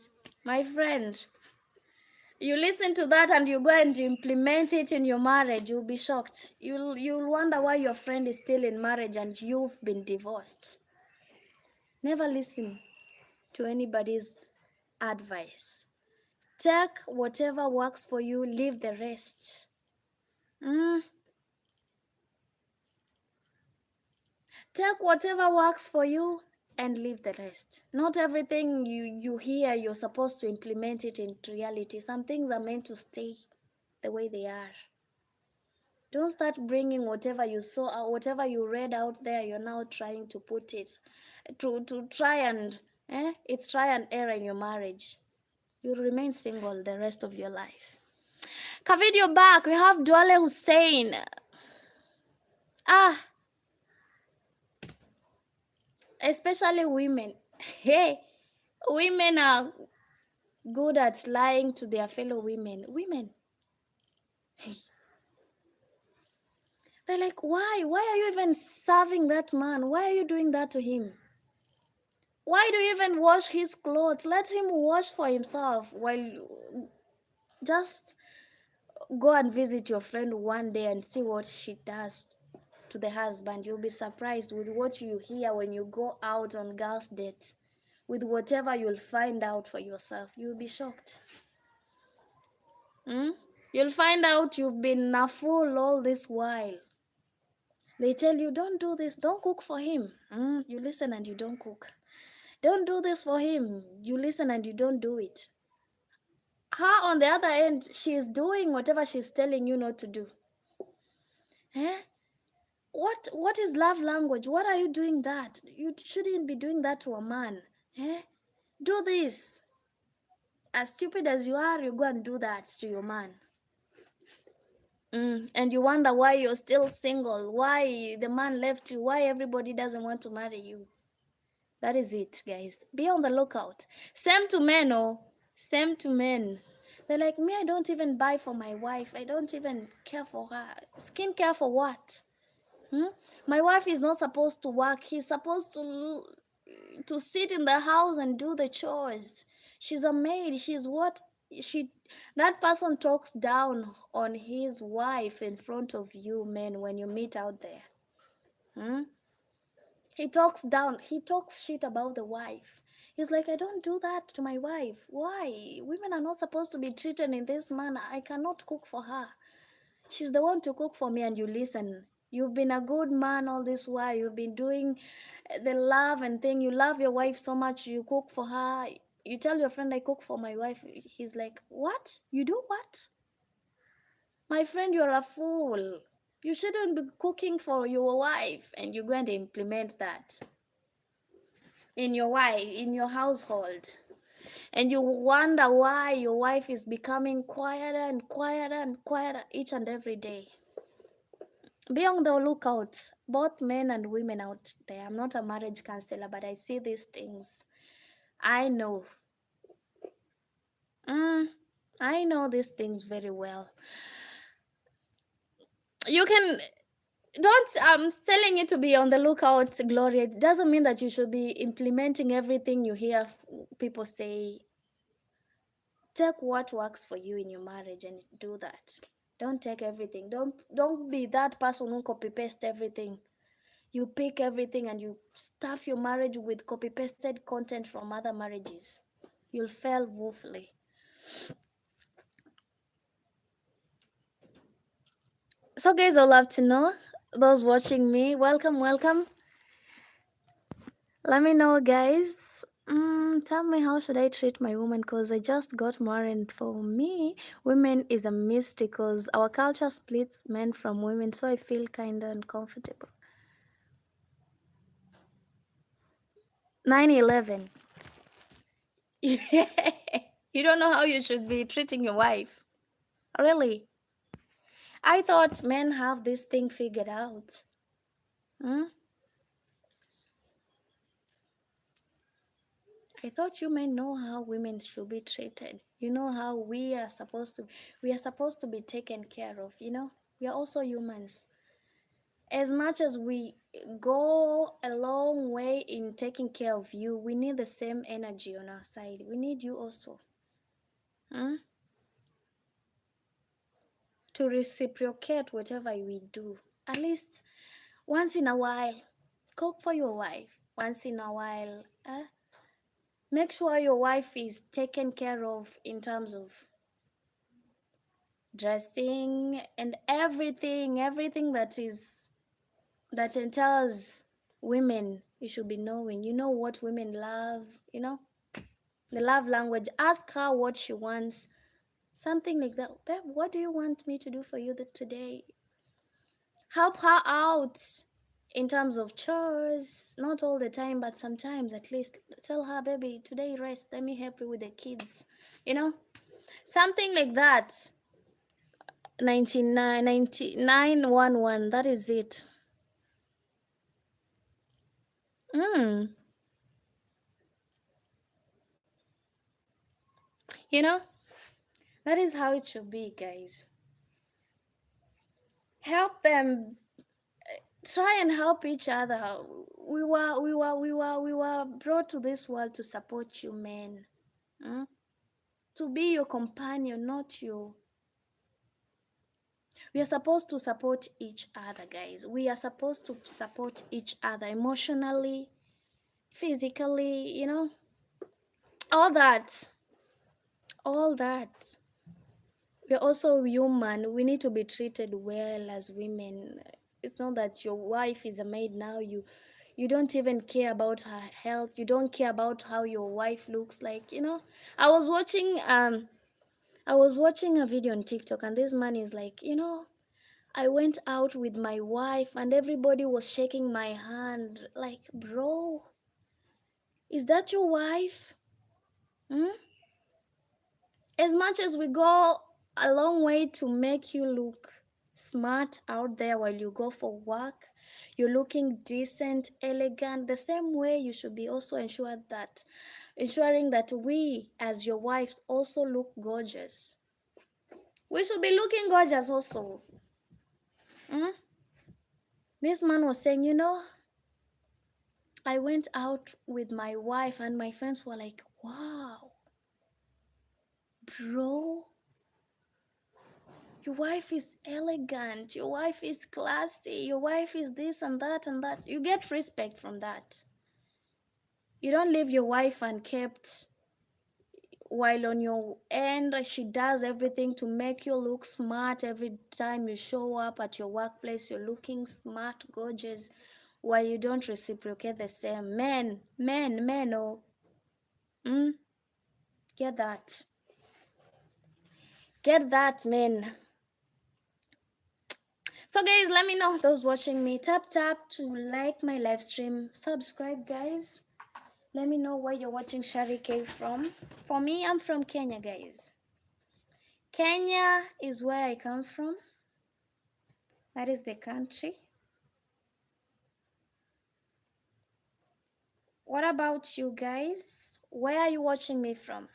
My friend, you listen to that and you go and implement it in your marriage, you'll be shocked. You'll wonder why your friend is still in marriage and you've been divorced. Never listen to anybody's advice. Take whatever works for you, leave the rest. Take whatever works for you and leave the rest. Not everything you hear, you're supposed to implement it into reality. Some things are meant to stay the way they are. Don't start bringing whatever you saw or whatever you read out there, you're now trying to put it to try and it's try and error in your marriage. You'll remain single the rest of your life. Kavideo back, we have Dwale Hussein. Especially women. Hey, women are good at lying to their fellow women. Women. Hey. They're like, why? Why are you even serving that man? Why are you doing that to him? Why do you even wash his clothes? Let him wash for himself while just go and visit your friend one day and see what she does to the husband. You'll be surprised with what you hear when you go out on girls' dates. With whatever you'll find out for yourself, you'll be shocked. You'll find out you've been a fool all this while. They tell you, don't do this, don't cook for him. You listen and you don't cook. Don't do this for him. You listen and you don't do it. Her, on the other end, she's doing whatever she's telling you not to do. Eh? What is love language? What are you doing that? You shouldn't be doing that to a man. Eh? Do this. As stupid as you are, you go and do that to your man. And you wonder why you're still single, why the man left you, why everybody doesn't want to marry you. That is it, guys. Be on the lookout. Same to men, oh. Same to men. They're like, me, I don't even buy for my wife. I don't even care for her. Skincare for what? My wife is not supposed to work. He's supposed to sit in the house and do the chores. She's a maid. She's what? She that person talks down on his wife in front of you, men, when you meet out there. He talks down, he talks shit about the wife. He's like, I don't do that to my wife. Why? Women are not supposed to be treated in this manner. I cannot cook for her. She's the one to cook for me, and you listen. You've been a good man all this while. You've been doing the love and thing. You love your wife so much. You cook for her. You tell your friend, I cook for my wife. He's like, what? You do what? My friend, you're a fool. You shouldn't be cooking for your wife, and you're going to implement that in your wife, in your household. And you wonder why your wife is becoming quieter and quieter and quieter each and every day. Be on the lookout, both men and women out there. I'm not a marriage counselor, but I see these things. I know. I know these things very well. You can don't I'm telling you to be on the lookout, Gloria. It doesn't mean that you should be implementing everything you hear people say. Take what works for you in your marriage and do that. Don't take everything. Don't be that person who copy paste everything. You pick everything and you stuff your marriage with copy pasted content from other marriages. You'll fail woefully. So guys, I'd love to know, those watching me, welcome. Let me know, guys. Tell me, how should I treat my woman? Because I just got married. For me, women is a mystery because our culture splits men from women, so I feel kind of uncomfortable. 9/11. You don't know how you should be treating your wife. Really? I thought men have this thing figured out. Hmm? I thought you men know how women should be treated. You know how we are supposed to be taken care of, you know? We are also humans. As much as we go a long way in taking care of you, we need the same energy on our side. We need you also. To reciprocate whatever we do. At least once in a while, cook for your wife. Once in a while, make sure your wife is taken care of in terms of dressing and everything that entails women. You should be knowing. You know what women love, you know? The love language. Ask her what she wants. Something like that. Babe, what do you want me to do for you today? Help her out in terms of chores, not all the time, but sometimes at least. Tell her, baby, today rest, let me help you with the kids, you know, something like that. 9911, that is it. You know, that is how it should be, guys. Help them, try and help each other. We were brought to this world to support you men. To be your companion, not you. We are supposed to support each other, guys. We are supposed to support each other emotionally, physically, you know, all that. All that. We're also human. We need to be treated well as women. It's not that your wife is a maid now. You don't even care about her health. You don't care about how your wife looks like. I was watching a video on TikTok, and this man is like, I went out with my wife and everybody was shaking my hand. Like, bro, is that your wife? Hmm? As much as we go a long way to make you look smart out there while you go for work, you're looking decent, elegant, the same way you should be also ensuring that we as your wives also look gorgeous. We should be looking gorgeous also. Hmm? This man was saying, I went out with my wife and my friends were like, wow, bro, your wife is elegant, your wife is classy, your wife is this and that and that. You get respect from that. You don't leave your wife unkept while on your end she does everything to make you look smart. Every time you show up at your workplace, you're looking smart, gorgeous, while you don't reciprocate the same. Men, oh. Mm, get that. Get that, men. So guys, let me know, those watching me, tap to like my live stream, subscribe guys. Let me know where you're watching Shari K from. For me, I'm from Kenya, guys. Kenya is where I come from. That is the country. What about you guys? Where are you watching me from?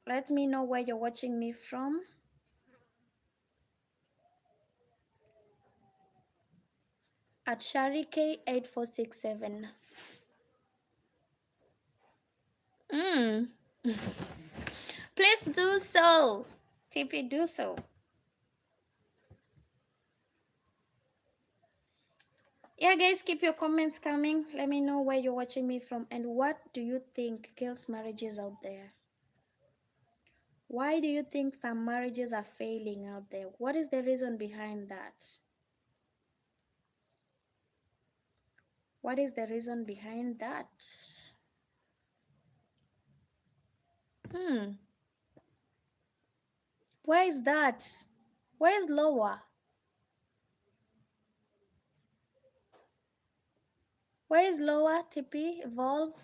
Let me know where you're watching me from. At Shari K8467. Mm. Please do so. TP, do so. Yeah, guys, keep your comments coming. Let me know where you're watching me from and what do you think kills marriages out there? Why do you think some marriages are failing out there? What is the reason behind that? What is the reason behind that? Hmm. Where is that? Where is lower? Where is lower? TP, evolve.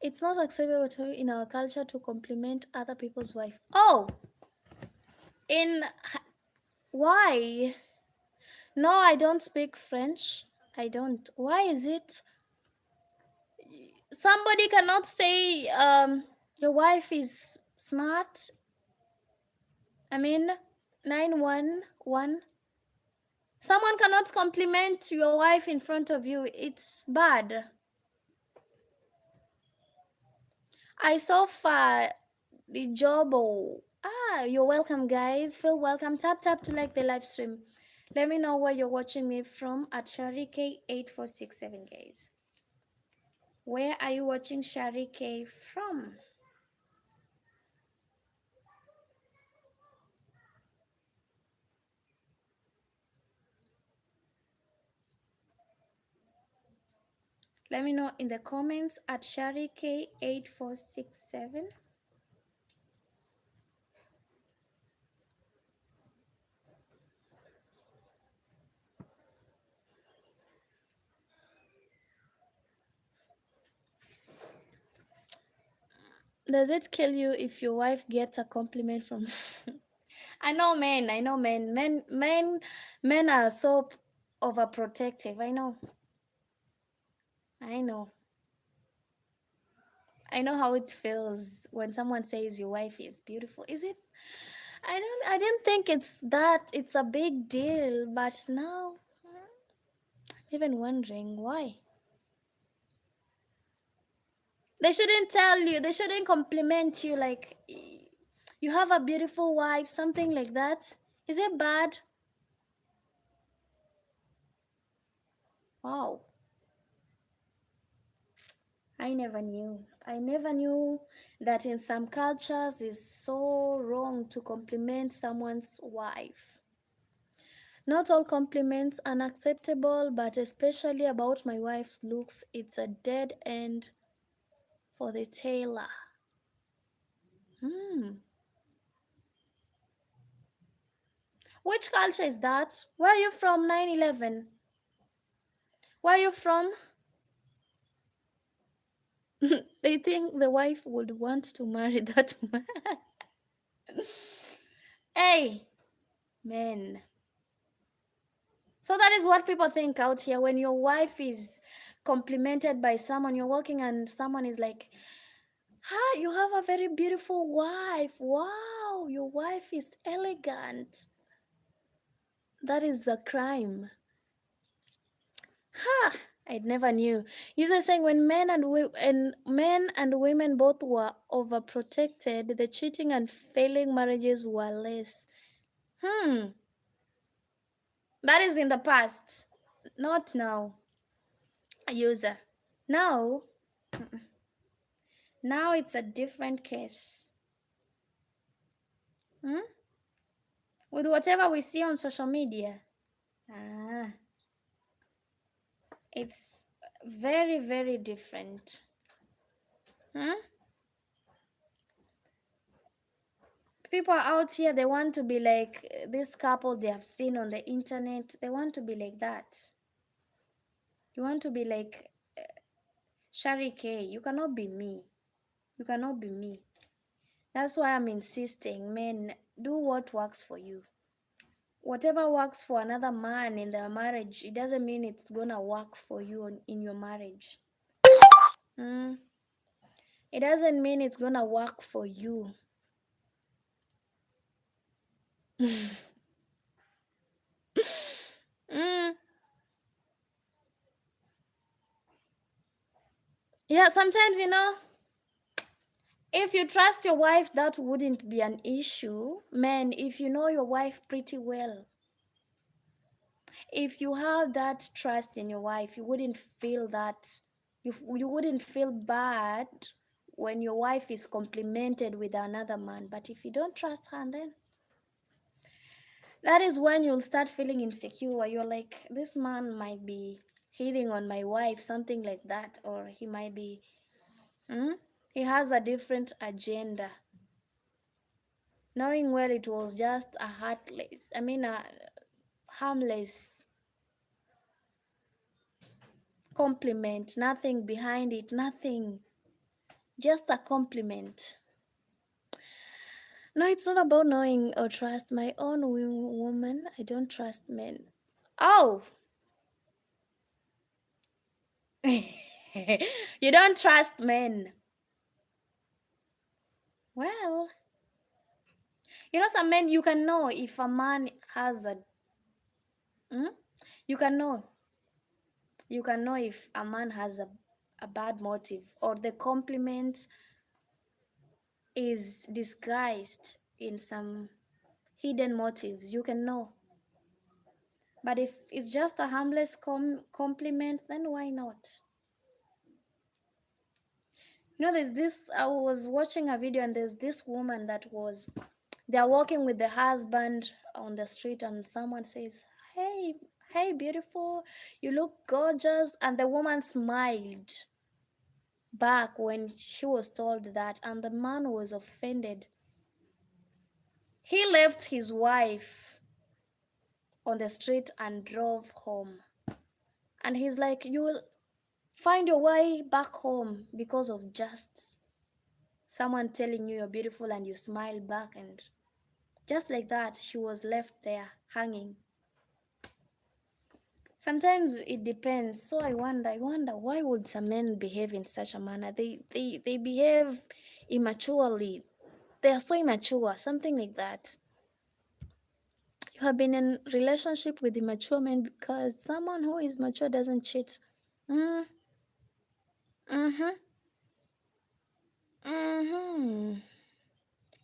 It's not acceptable in our culture to compliment other people's wife. Oh, in why? No, I don't speak French. I don't. Why is it? Somebody cannot say your wife is smart. I mean, 911. Someone cannot compliment your wife in front of you. It's bad. I saw far the job. Oh, you're welcome, guys. Feel welcome. Tap to like the live stream. Let me know where you're watching me from at Sharike8467, guys. Where are you watching Sharike from? Let me know in the comments at Sharike8467. Does it kill you if your wife gets a compliment from I know men. Men are so overprotective. I know. I know. I know how it feels when someone says your wife is beautiful. Is it? I didn't think it's a big deal, but now I'm even wondering why. They shouldn't tell you, they shouldn't compliment you like you have a beautiful wife, something like that. Is it bad? Wow. I never knew. I never knew that in some cultures it's so wrong to compliment someone's wife. Not all compliments unacceptable, but especially about my wife's looks, it's a dead end for the tailor. Hmm. Which culture is that? Where are you from? 9/11. Where are you from? They think the wife would want to marry that man. Hey, men. So that is what people think out here. When your wife is complimented by someone, you're walking and someone is like, "Hi, you have a very beautiful wife. Wow, your wife is elegant." That is a crime. Ha! I never knew. You were saying when men and women both were overprotected, the cheating and failing marriages were less. Hmm. That is in the past, not now. User. Now, now it's a different case. Hmm? With whatever we see on social media. Ah, it's very, very different. Hmm? People out here, they want to be like this couple they have seen on the internet. They want to be like that. You want to be like Shari K. You cannot be me. You cannot be me. That's why I'm insisting, men, do what works for you. Whatever works for another man in their marriage, it doesn't mean it's gonna work for you in your marriage. Mm. It doesn't mean it's gonna work for you. Mm. Yeah, sometimes, if you trust your wife, that wouldn't be an issue. Man, if you know your wife pretty well, if you have that trust in your wife, you wouldn't feel that, you wouldn't feel bad when your wife is complimented with another man. But if you don't trust her, then that is when you'll start feeling insecure. You're like, this man might be hitting on my wife, something like that, or he might be, hmm? He has a different agenda. Knowing well it was just a a harmless compliment, nothing behind it, nothing, just a compliment. No, it's not about knowing or trust. My own woman, I don't trust men. Oh, you don't trust men. Well, some men you can know if a man has a. Hmm? You can know. You can know if a man has a bad motive or the compliment is disguised in some hidden motives. You can know. But if it's just a harmless compliment, then why not? There's this, I was watching a video and there's this woman they're walking with the husband on the street and someone says, hey, hey, beautiful, you look gorgeous. And the woman smiled back when she was told that, and the man was offended. He left his wife on the street and drove home. And he's like, you will find your way back home because of just someone telling you you're beautiful and you smile back. And just like that, she was left there hanging. Sometimes it depends. So I wonder why would some men behave in such a manner? They behave immaturely. They are so immature, something like that. You have been in relationship with immature men because someone who is mature doesn't cheat. Mm, mm-hmm. Mm-hmm.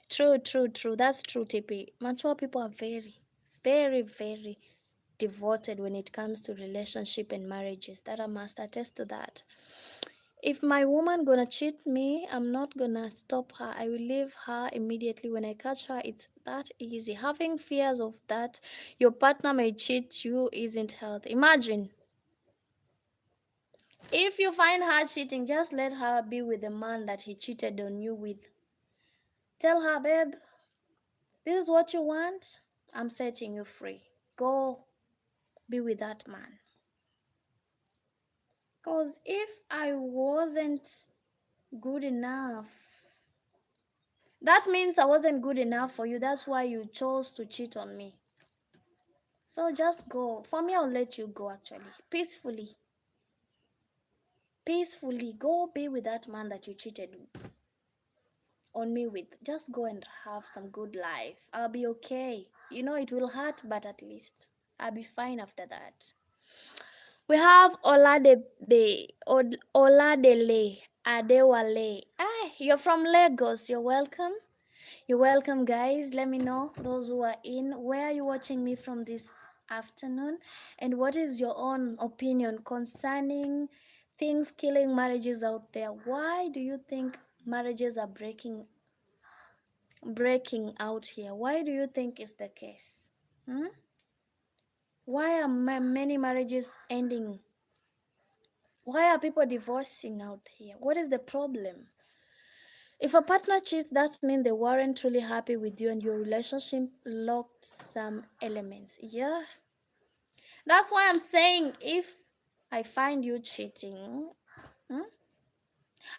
True, true, true. That's true, TP. Mature people are very, very, very devoted when it comes to relationship and marriages. That I must attest to that. If my woman gonna cheat me, I'm not gonna stop her. I will leave her immediately. When I catch her, it's that easy. Having fears of that your partner may cheat you isn't healthy. Imagine if you find her cheating, just let her be with the man that he cheated on you with. Tell her, babe, this is what you want. I'm setting you free. Go be with that man. Because if I wasn't good enough, that means I wasn't good enough for you. That's why you chose to cheat on me. So just go. For me, I'll let you go actually. Peacefully. Peacefully. Go be with that man that you cheated on me with. Just go and have some good life. I'll be okay. You know, it will hurt, but at least I'll be fine after that. We have Oladele Adewale. Ah, you're from Lagos. You're welcome. You're welcome, guys. Let me know, those who are in, where are you watching me from this afternoon, and what is your own opinion concerning things killing marriages out there? Why do you think marriages are breaking out here? Why do you think is the case? Hmm? Why are many marriages ending? Why are people divorcing out here? What is the problem? If a partner cheats, that means they weren't truly happy with you and your relationship lacked some elements. Yeah. That's why I'm saying if I find you cheating, hmm,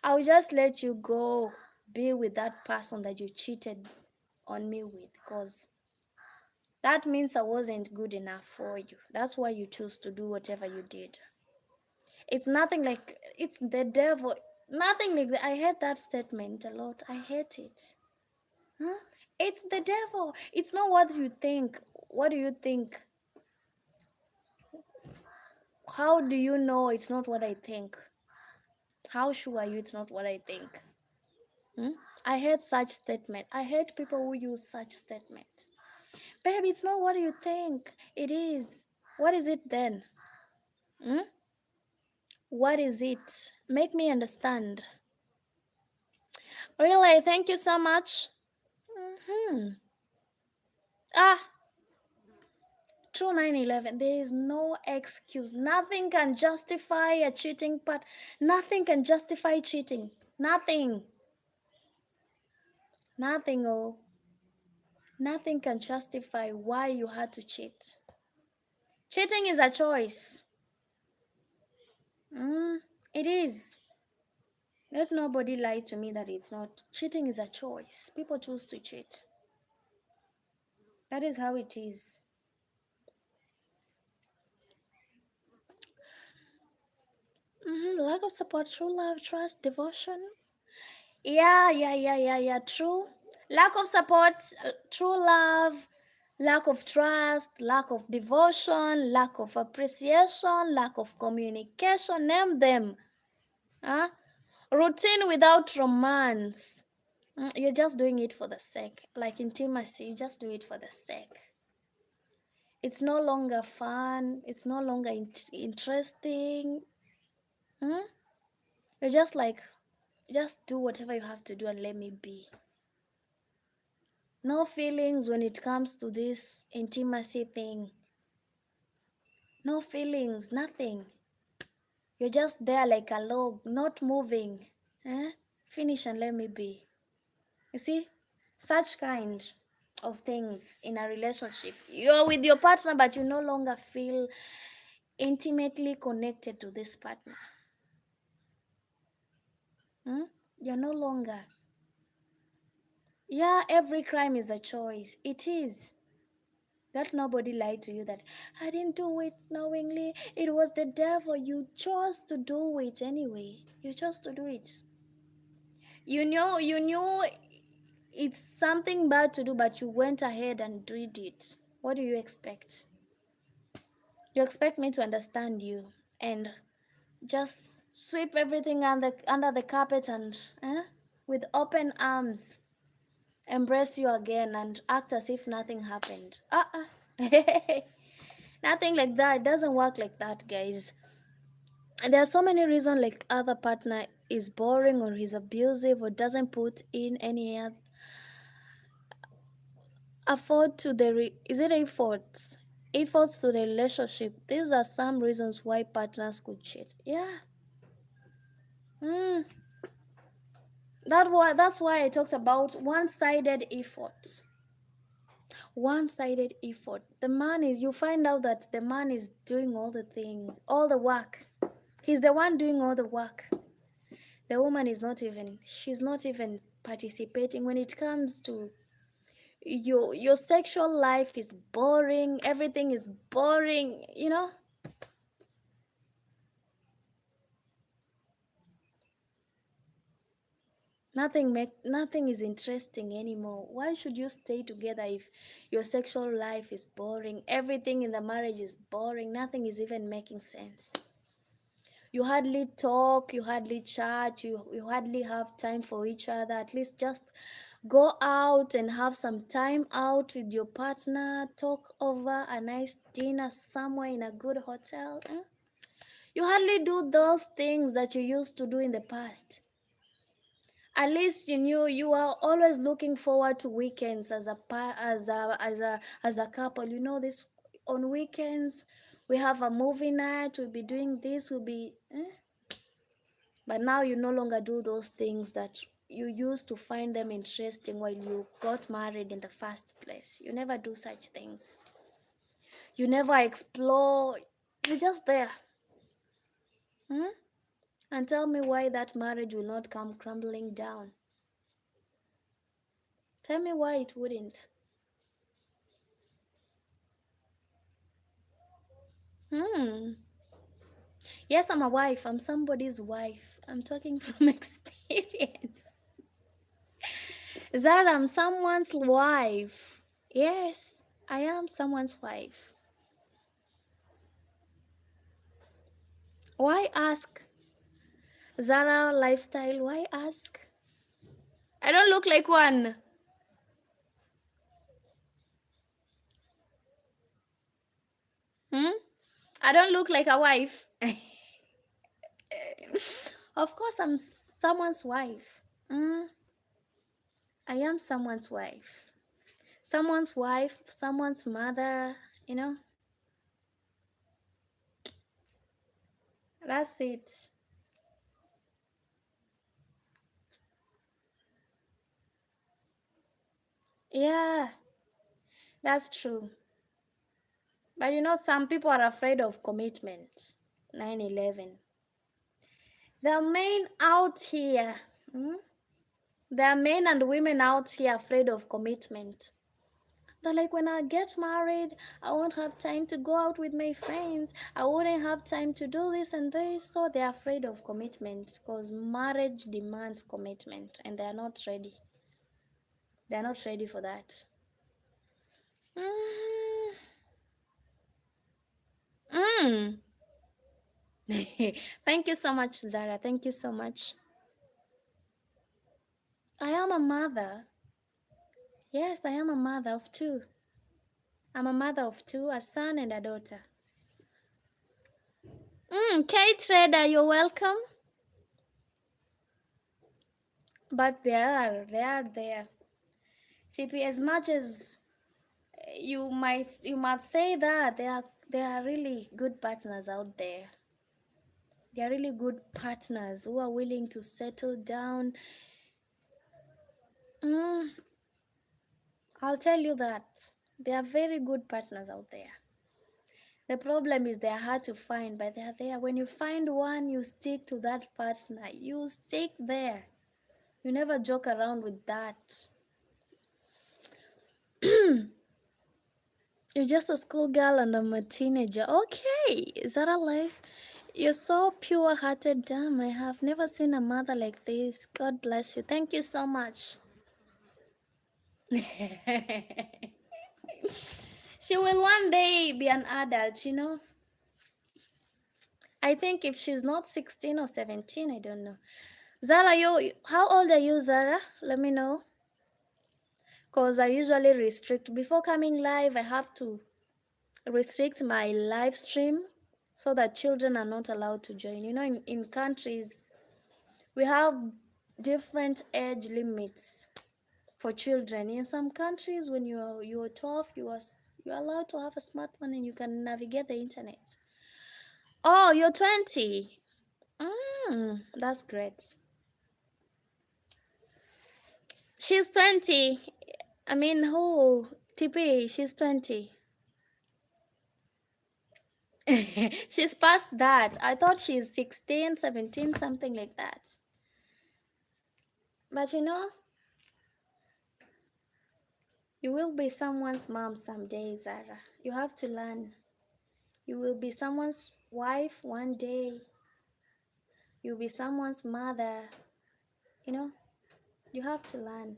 I'll just let you go be with that person that you cheated on me with, because that means I wasn't good enough for you. That's why you choose to do whatever you did. It's nothing like it's the devil. Nothing like that. I hate that statement a lot. I hate it. Hmm? It's the devil. It's not what you think. What do you think? How do you know it's not what I think? How sure are you it's not what I think? Hmm? I hate such statement. I hate people who use such statements. Baby, it's not what you think. It is. What is it then? Hmm? What is it? Make me understand. Really, thank you so much. Hmm. Ah, through 9/11, there is no excuse. Nothing can justify a cheating part. Nothing can justify cheating. Nothing. Nothing. Oh, nothing can justify why you had to cheat. Cheating is a choice. It is. Let nobody lie to me that it's not. Cheating is a choice. People choose to cheat. That is how it is. Lack of support, true love, trust, devotion. Yeah. True. Lack of support, true love, lack of trust, lack of devotion, lack of appreciation, lack of communication. Name them. Huh? Routine without romance. You're just doing it for the sake. Like intimacy, you just do it for the sake. It's no longer fun. It's no longer interesting. Hmm? You're just like, just do whatever you have to do and let me be. No feelings when it comes to this intimacy thing. No feelings, nothing. You're just there like a log, not moving. Eh? Finish and let me be. You see, such kind of things in a relationship. You're with your partner, but you no longer feel intimately connected to this partner. Hmm? You're no longer. Yeah, every crime is a choice. It is. Let nobody lie to you that I didn't do it knowingly. It was the devil. You chose to do it anyway. You chose to do it. You knew it's something bad to do, but you went ahead and did it. What do you expect? You expect me to understand you and just sweep everything under the carpet and with open arms embrace you again and act as if nothing happened. Nothing like that. It doesn't work like that, guys. And there are so many reasons like other partner is boring or he's abusive or doesn't put in any effort to the is it efforts to the relationship. These are some reasons why partners could cheat. Yeah. mm. That's why I talked about one-sided effort. One-sided effort. The man is, you find out that the man is doing all the things, all the work. He's the one doing all the work. The woman is not even, she's not even participating. When it comes to your sexual life is boring, everything is boring, you know. Nothing is interesting anymore. Why should you stay together if your sexual life is boring? Everything in the marriage is boring. Nothing is even making sense. You hardly talk, you hardly chat, you hardly have time for each other. At least just go out and have some time out with your partner, talk over a nice dinner somewhere in a good hotel. You hardly do those things that you used to do in the past. At least you knew you are always looking forward to weekends as a couple. You know this, on weekends we have a movie night, we'll be doing this, we'll be but now you no longer do those things that you used to find them interesting while you got married in the first place. You never do such things. You never explore. You're just there. Hmm? And tell me why that marriage will not come crumbling down. Tell me why it wouldn't. Hmm. Yes, I'm a wife. I'm somebody's wife. I'm talking from experience. Zara, I'm someone's wife. Yes, I am someone's wife. Why ask? Zara lifestyle, why ask? I don't look like one. Hmm? I don't look like a wife. Of course, I'm someone's wife. Mm, I am someone's wife. Someone's wife, someone's mother, you know? That's it. Yeah, that's true. But you know, some people are afraid of commitment. 9/11. There are men out here. Hmm? There are men and women out here afraid of commitment. They're like, when I get married, I won't have time to go out with my friends. I wouldn't have time to do this and this. So they're afraid of commitment because marriage demands commitment and they're not ready. They're not ready for that. Mm. Mm. Thank you so much, Zara. Thank you so much. I am a mother. Yes, I am a mother of two. I'm a mother of two, a son and a daughter. Kate Trader, you're welcome. But they are there. CP, as much as you must say that there are really good partners out there. There are really good partners who are willing to settle down. Mm, I'll tell you that. There are very good partners out there. The problem is they're hard to find, but they're there. When you find one, you stick to that partner. You stick there. You never joke around with that. You're just a schoolgirl and I'm a teenager. Okay, is that a life? You're so pure-hearted, damn. I have never seen a mother like this. God bless you. Thank you so much. She will one day be an adult, you know. I think if she's not 16 or 17, I don't know. Zara, how old are you, Zara? Let me know. Because I usually restrict. Before coming live, I have to restrict my live stream so that children are not allowed to join. You know, in countries We have different age limits for children. In some countries, when you're 12, you're allowed to have a smartphone and you can navigate the internet. Oh, you're 20. That's great. She's 20. I mean, who? TP, she's 20. She's past that. I thought she's 16, 17, something like that. But you will be someone's mom someday, Zara. You have to learn. You will be someone's wife one day. You'll be someone's mother. You know, you have to learn.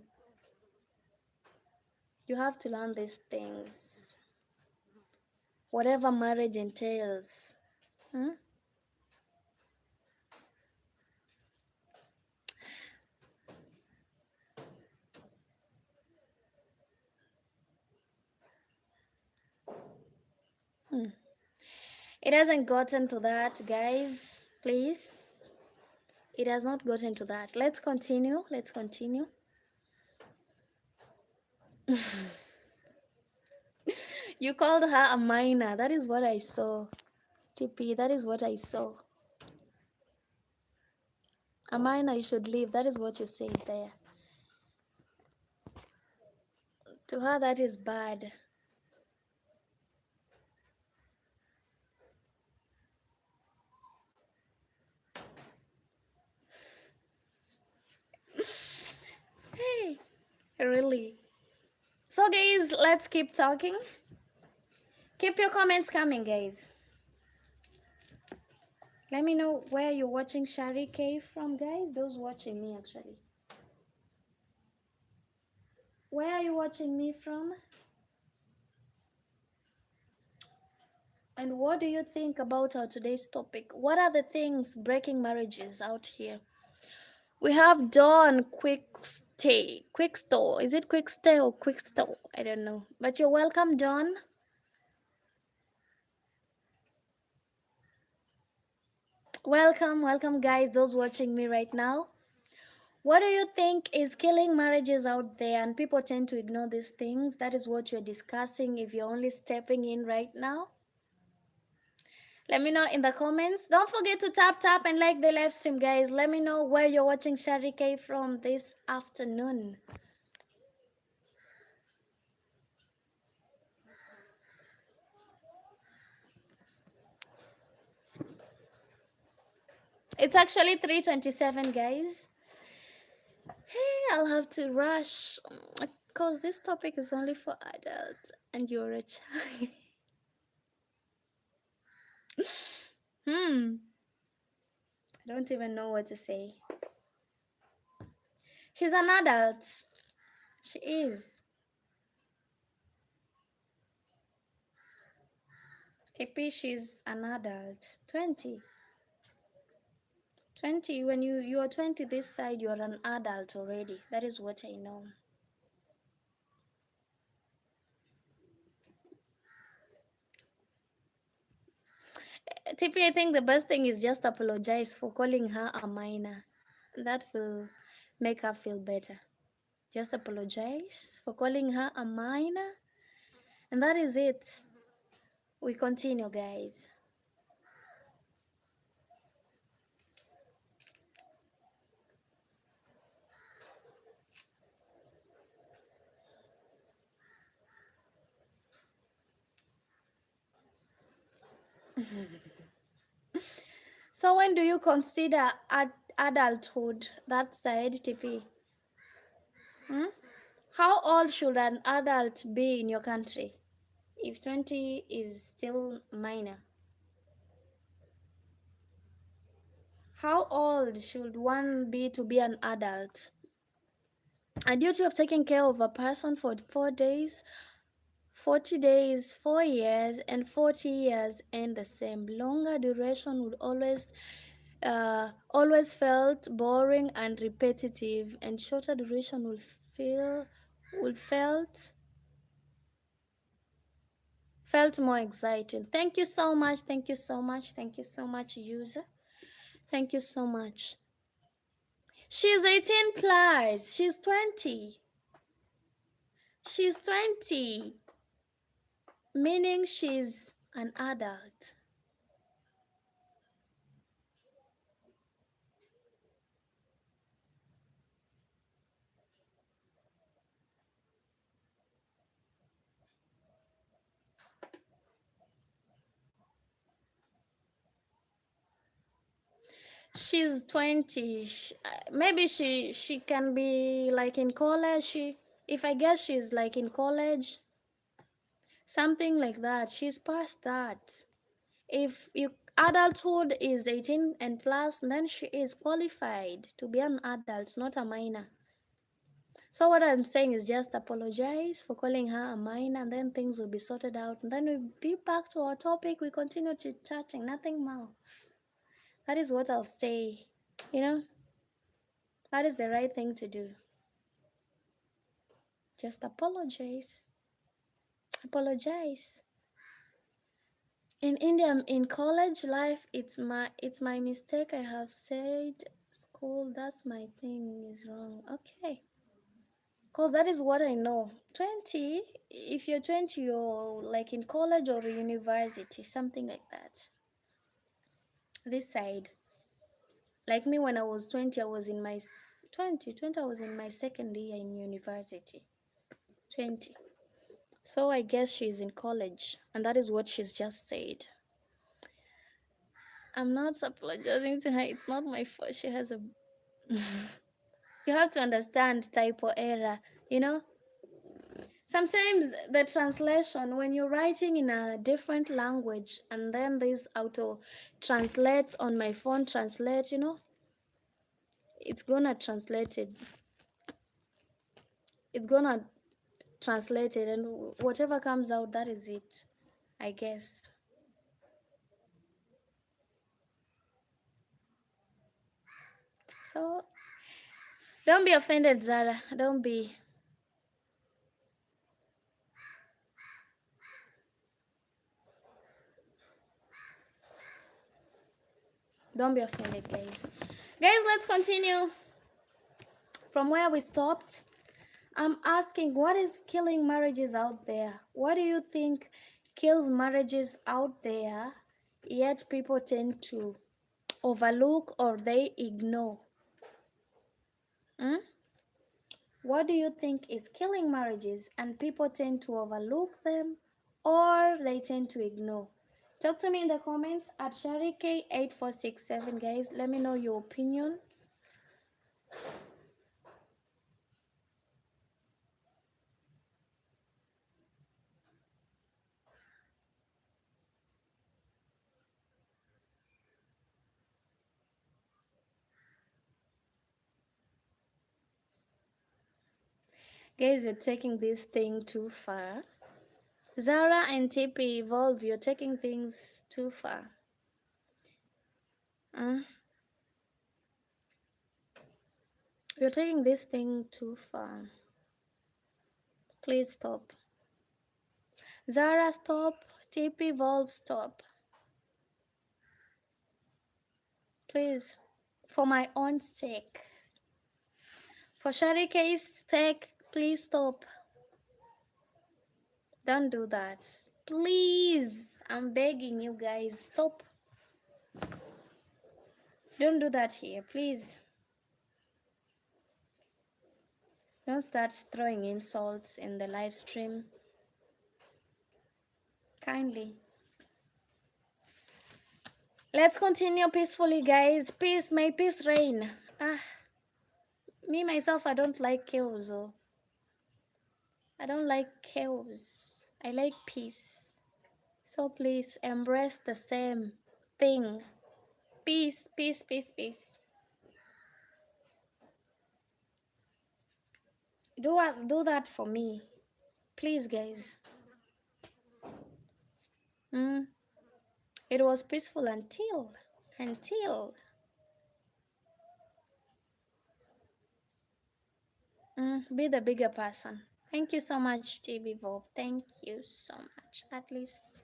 You have to learn these things. Whatever marriage entails. Hmm? Hmm. It hasn't gotten to that, guys. Please. It has not gotten to that. Let's continue. Let's continue. You called her a minor. That is what I saw. TP, that is what I saw. A minor, you should leave. That is what you said there. To her, that is bad. Hey, really. So, guys, let's keep talking. Keep your comments coming, guys. Let me know where you're watching Shari K from, guys. Those watching me, actually. Where are you watching me from? And what do you think about our today's topic? What are the things breaking marriages out here? We have Dawn Quick Stay. Quick Store. Is it Quick Stay or Quick Store? I don't know. But you're welcome, Dawn. Welcome, welcome, guys, those watching me right now. What do you think is killing marriages out there? And people tend to ignore these things. That is what you're discussing if you're only stepping in right now. Let me know in the comments. Don't forget to tap and like the live stream, guys. Let me know where you're watching Shari K from this afternoon. It's actually 3:27, guys. Hey, I'll have to rush because this topic is only for adults and you're a child. I don't even know what to say. She's an adult. She is. TP, she's an adult. 20. 20. When you are 20 this side, you're an adult already. That is what I know. TP, I think the best thing is just apologize for calling her a minor. That will make her feel better. Just apologize for calling her a minor. And that is it. We continue, guys. So when do you consider adulthood? That side, TP. Hmm? How old should an adult be in your country? If 20 is still minor. How old should one be to be an adult? A duty of taking care of a person for 4 days, 40 days, 4 years, and 40 years, and the same. Longer duration would always felt boring and repetitive, and shorter duration would felt more exciting. Thank you so much. Thank you so much. Thank you so much, user. Thank you so much. She's 18 plus. She's 20. She's 20, meaning she's an adult. She's 20. Maybe she can be like in college. If I guess she's like in college, something like that. She's past that. If you adulthood is 18 and plus, then she is qualified to be an adult, not a minor. So what I'm saying is just apologize for calling her a minor, and then things will be sorted out. And then we'll be back to our topic. We continue chit chatting, nothing more. That is what I'll say. You know, that is the right thing to do. Just apologize. Apologize. In India, in college life, it's my mistake. I have said school. That's my thing is wrong. Okay, cause that is what I know. 20. If you're 20, you're like in college or university, something like that. This side, like me, when I was 20, I was in my 20. I was in my second year in university. 20. So I guess she's in college, and that is what she's just said. I'm not apologizing to her. It's not my fault. She has a. You have to understand typo error. You know, sometimes the translation, when you're writing in a different language, and then this auto translates on my phone, translate. It's gonna translate it. It's gonna translate it, and whatever comes out, that is it. I guess. So don't be offended, Zara. Don't be. Don't be offended, guys. Guys, let's continue from where we stopped. I'm asking, what is killing marriages out there? What do you think kills marriages out there, yet people tend to overlook or they ignore? Hmm? What do you think is killing marriages and people tend to overlook them or they tend to ignore? Talk to me in the comments at Sharike8467, guys. Let me know your opinion. Guys, you're taking this thing too far. Zara and TP Evolve, you're taking things too far. Mm? You're taking this thing too far. Please stop. Zara, stop. TP Evolve, stop. Please. For my own sake. For Sharike's sake, please stop. Don't do that. Please. I'm begging you guys. Stop. Don't do that here, please. Don't start throwing insults in the live stream. Kindly. Let's continue peacefully, guys. Peace, may peace reign. Me myself, I don't like chaos. Oh. I don't like chaos. I like peace. So please embrace the same thing. Peace, peace, peace, peace. Do that for me, please, guys. Mm, it was peaceful until be the bigger person. Thank you so much, TV Volve. Thank you so much. At least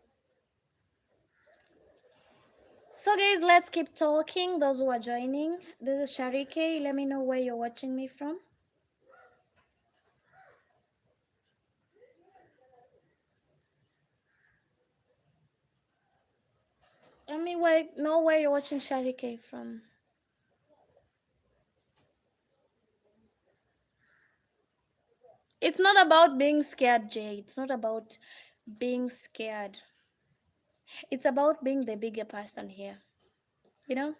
So, guys, let's keep talking. Those who are joining, this is Sharike. Let me know where you're watching me from. Let me know where you're watching Sharike from. It's not about being scared, Jay. It's not about being scared. It's about being the bigger person here. You know,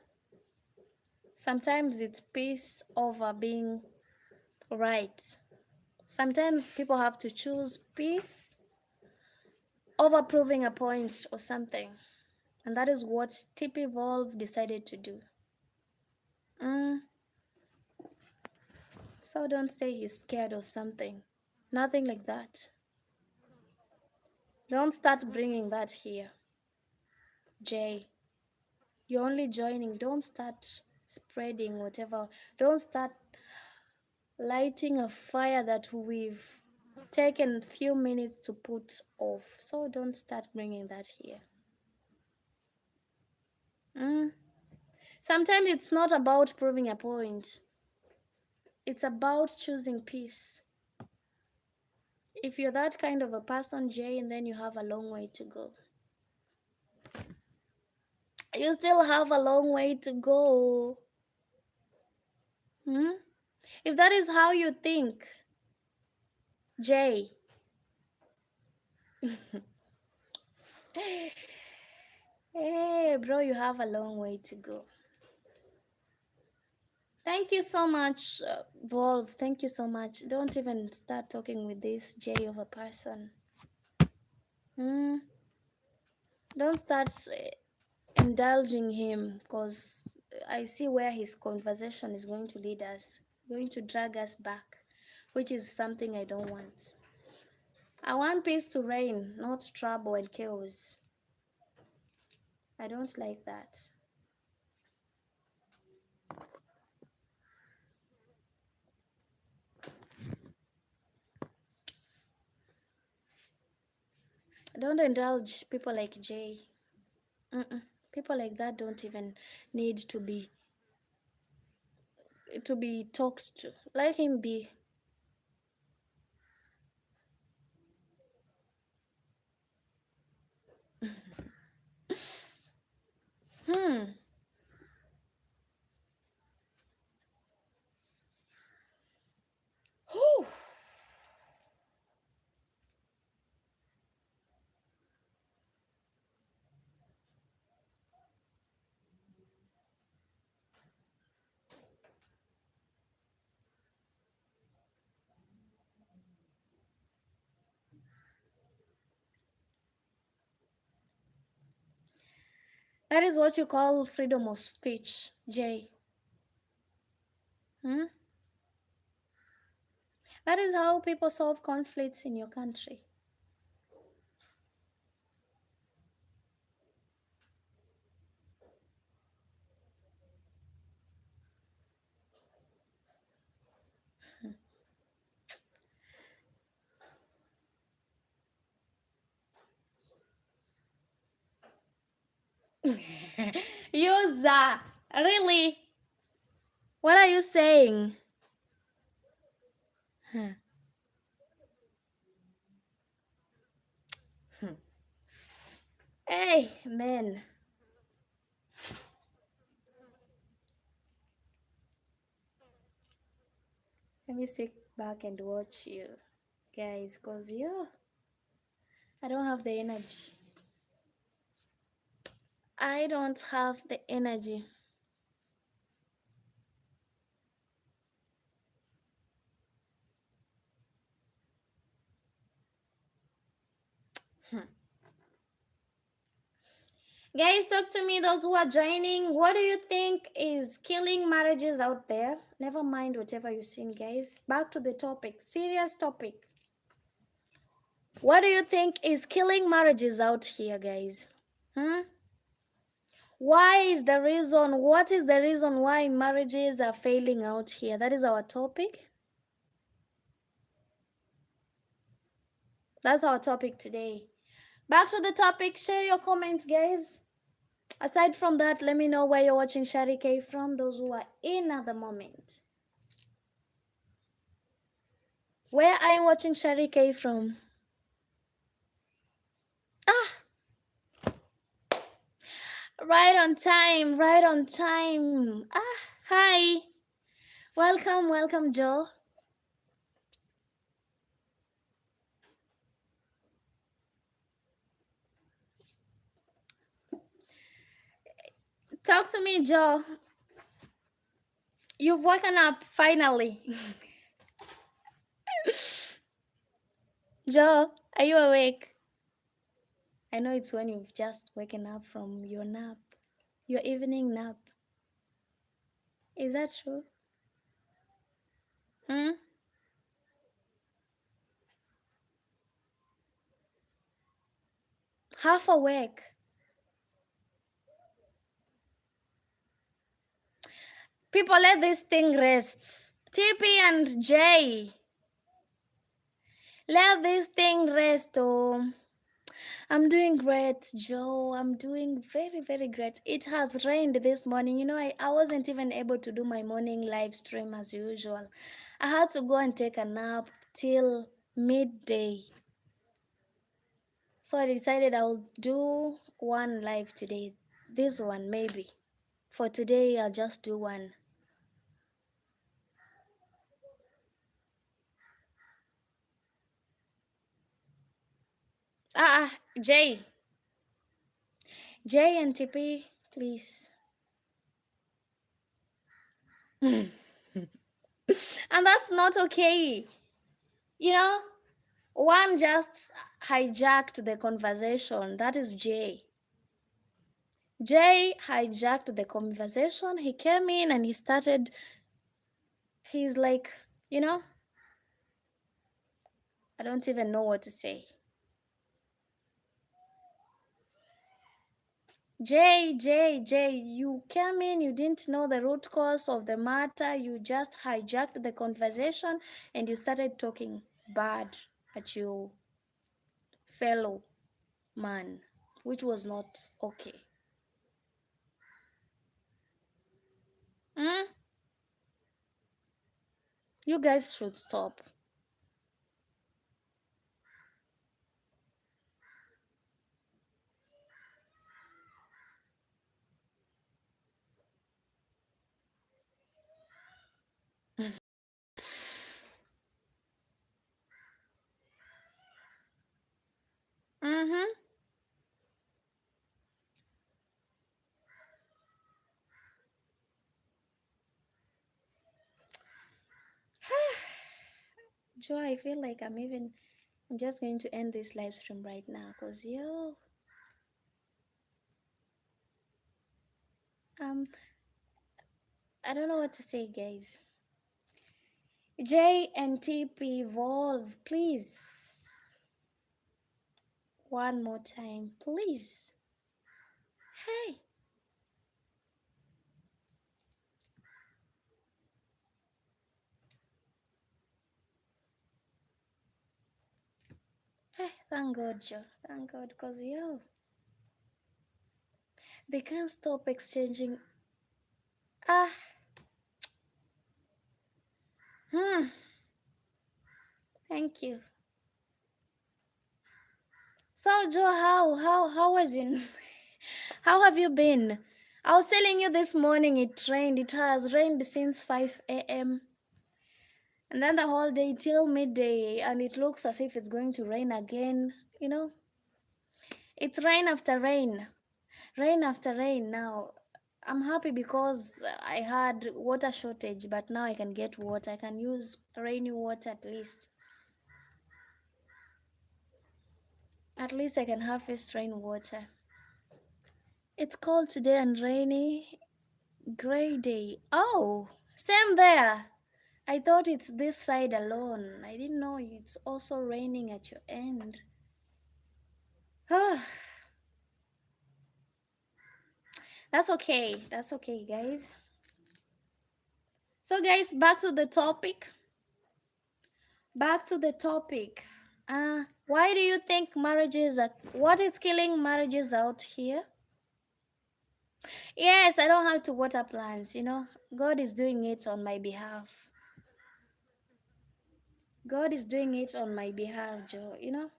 sometimes it's peace over being right. Sometimes people have to choose peace over proving a point or something. And that is what TP Evolve decided to do. Mm, so don't say he's scared of something. Nothing like that. Don't start bringing that here. Jay, you're only joining. Don't start spreading whatever. Don't start lighting a fire that we've taken a few minutes to put off. So don't start bringing that here. Mm. Sometimes it's not about proving a point. It's about choosing peace. If you're that kind of a person, Jay, and then you have a long way to go. You still have a long way to go. Hmm? If that is how you think, Jay, hey, bro, you have a long way to go. Thank you so much, Volv. Thank you so much. Don't even start talking with this Jay of a person. Hmm? Don't start indulging him because I see where his conversation is going to lead us, going to drag us back, which is something I don't want. I want peace to reign, not trouble and chaos. I don't like that. Don't indulge people like Jay. Mm-mm. People like that don't even need to be talked to. Let him be. Hmm. Whew. That is what you call freedom of speech, Jay. Hmm? That is how people solve conflicts in your country. User, really? What are you saying? Huh. Hey, man. Let me sit back and watch you guys because I don't have the energy. I don't have the energy. Guys, talk to me, those who are joining. What do you think is killing marriages out there? Never mind whatever you're seeing, guys. Back to the topic. Serious topic. What do you think is killing marriages out here, guys? Hmm? Why is the reason? What is the reason why marriages are failing out here? That is our topic. That's our topic today. Back to the topic. Share your comments, guys. Aside from that, let me know where you're watching Shari K from, those who are in at the moment. Where are you watching Shari K from? Ah, right on time, right on time. Ah, hi. Welcome, welcome, Joe. Talk to me, Joe. You've woken up finally. Joe, are you awake? I know it's when you've just woken up from your nap, your evening nap. Is that true? Hmm? Half awake. People, let this thing rest. TP and J, let this thing rest. Oh, I'm doing great, Joe. I'm doing very, very great. It has rained this morning. You know, I wasn't even able to do my morning live stream as usual. I had to go and take a nap till midday. So I decided I'll do one live today. This one, maybe. For today, I'll just do one. Jay. Jay and TP, please. And that's not okay. You know, one just hijacked the conversation. That is Jay. Jay hijacked the conversation. He came in and he started, he's like, you know, I don't even know what to say. Jay, you came in, you didn't know the root cause of the matter, you just hijacked the conversation and you started talking bad at your fellow man, which was not okay. Mm? You guys should stop. Mm-hmm. Joe, I feel like I'm just going to end this live stream right now because um, I don't know what to say, guys. J and TP evolve, please. One more time, please. Hey, hey, thank God, Joe. Thank God, because they can't stop exchanging. Ah, hmm, thank you. So, Joe, how was you? How have you been? I was telling you this morning it rained. It has rained since 5 a.m. and then the whole day till midday, and it looks as if it's going to rain again. You know, it's rain after rain, rain after rain. Now, I'm happy because I had water shortage, but now I can get water. I can use rainy water at least. At least I can harvest rainwater. It's cold today and rainy. Gray day. Oh, same there. I thought it's this side alone. I didn't know it's also raining at your end. Ah, that's okay. That's okay, guys. So, guys, back to the topic. Back to the topic. Why do you think marriages are? What is killing marriages out here? Yes, I don't have to water plants, you know. God is doing it on my behalf. God is doing it on my behalf, Joe, you know.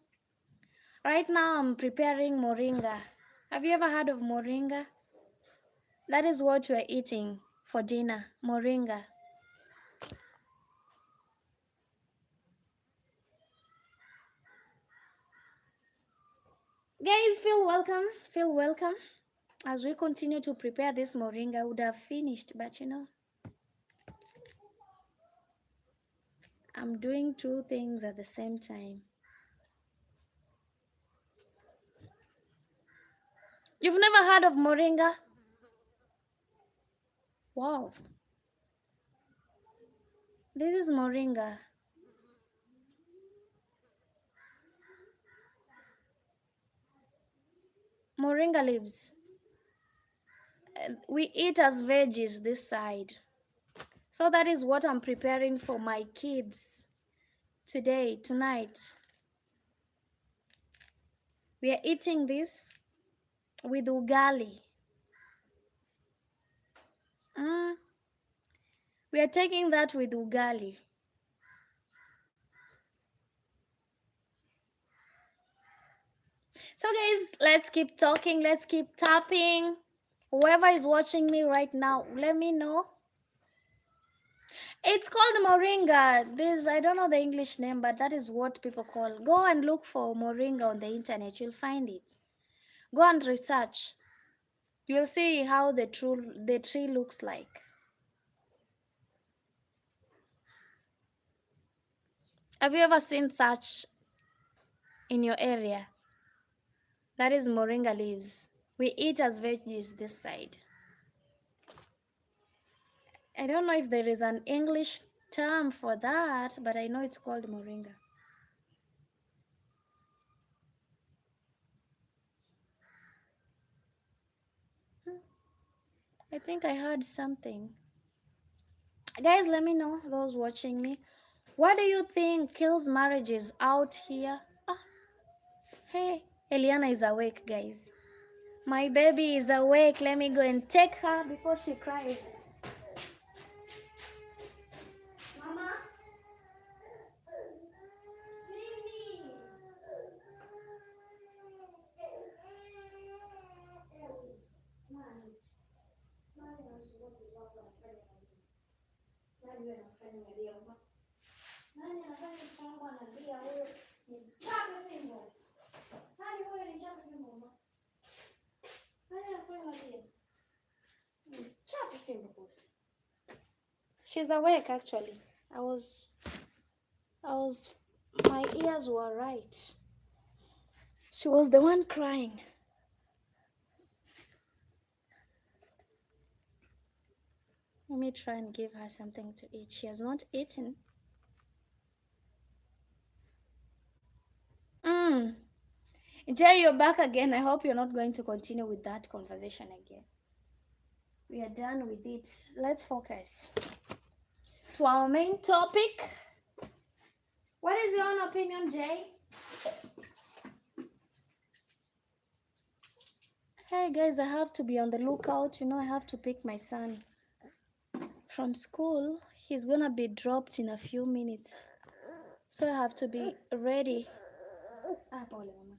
Right now I'm preparing moringa. Have you ever heard of moringa? That is what we're eating for dinner, moringa. Guys, feel welcome. Feel welcome. As we continue to prepare this moringa, I would have finished, but you know, I'm doing two things at the same time. You've never heard of moringa? Wow. This is moringa. Moringa leaves. We eat as veggies this side. So that is what I'm preparing for my kids today, tonight. We are eating this with ugali. Mm, we are taking that with ugali. So, guys, let's keep talking. Let's keep tapping. Whoever is watching me right now, let me know. It's called moringa. This I don't know the English name, but that is what people call. Go and look for moringa on the internet. You'll find it. Go and research. You'll see how the tree looks like. Have you ever seen such in your area? That is moringa leaves. We eat as veggies this side. I don't know if there is an English term for that, but I know it's called moringa. I think I heard something. Guys, let me know, those watching me. What do you think kills marriages out here? Ah, hey, Eliana is awake, guys. My baby is awake. Let me go and take her before she cries. Mama, leave me. Nani anafanya mtoto wangu analia huyo? Nichape fimbo. Nani huyo nichape fimbo mama? Nani anafanya analia? Nichape fimbo huyo. She's awake actually. I was my ears were right. She was the one crying. Let me try and give her something to eat. She has not eaten. Jay, you're back again. I hope you're not going to continue with that conversation again. We are done with it. Let's focus to our main topic. What is your own opinion, Jay? Hey guys, I have to be on the lookout. You know, I have to pick my son from school. He's gonna be dropped in a few minutes. So I have to be ready. Ah, pole, mama.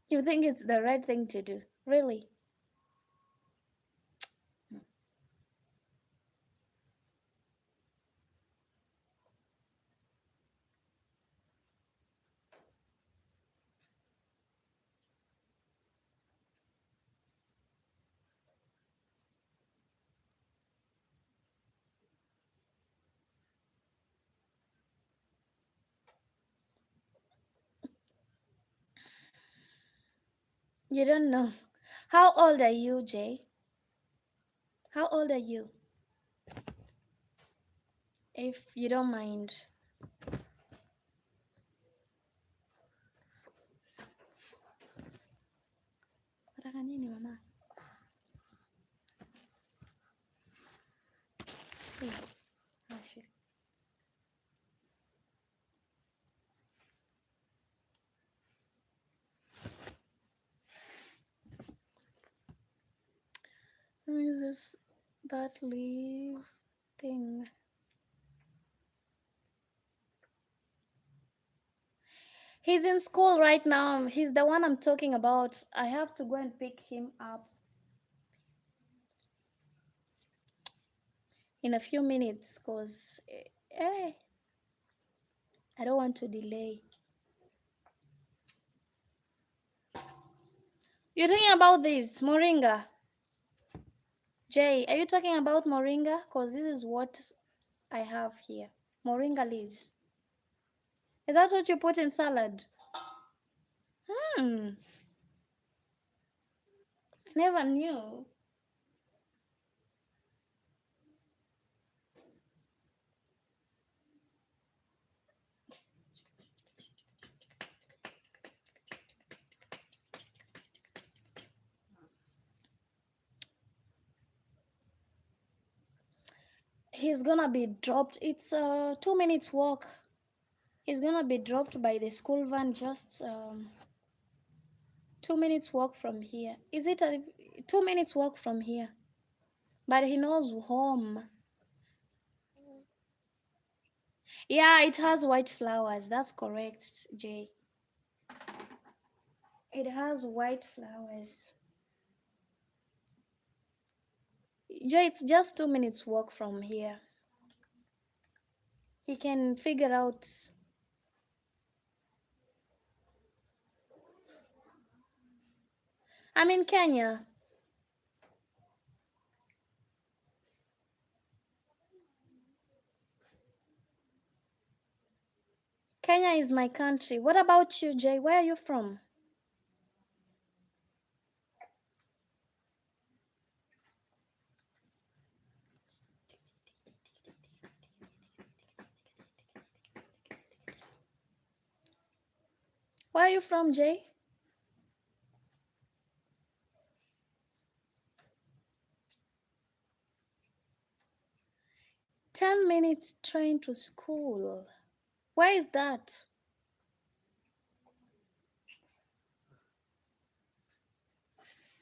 You think it's the right thing to do? Really? You don't know. How old are you, Jay? How old are you? If you don't mind. Nataka nini mama? Hey, oh, shit. Is this that leaf thing? He's in school right now. He's the one I'm talking about. I have to go and pick him up in a few minutes because I don't want to delay. You're talking about this moringa. Jay, are you talking about moringa? Because this is what I have here. Moringa leaves. Is that what you put in salad? Hmm. I never knew. He's gonna be dropped. It's a 2 minutes walk. He's gonna be dropped by the school van just 2 minutes walk from here. Is it a 2 minutes walk from here? But he knows home. Yeah, it has white flowers. That's correct, Jay. It has white flowers. Jay, it's just 2 minutes walk from here. He can figure out. I'm in Kenya. Kenya is my country. What about you, Jay? Where are you from? Where are you from, Jay? 10 minutes train to school. Where is that?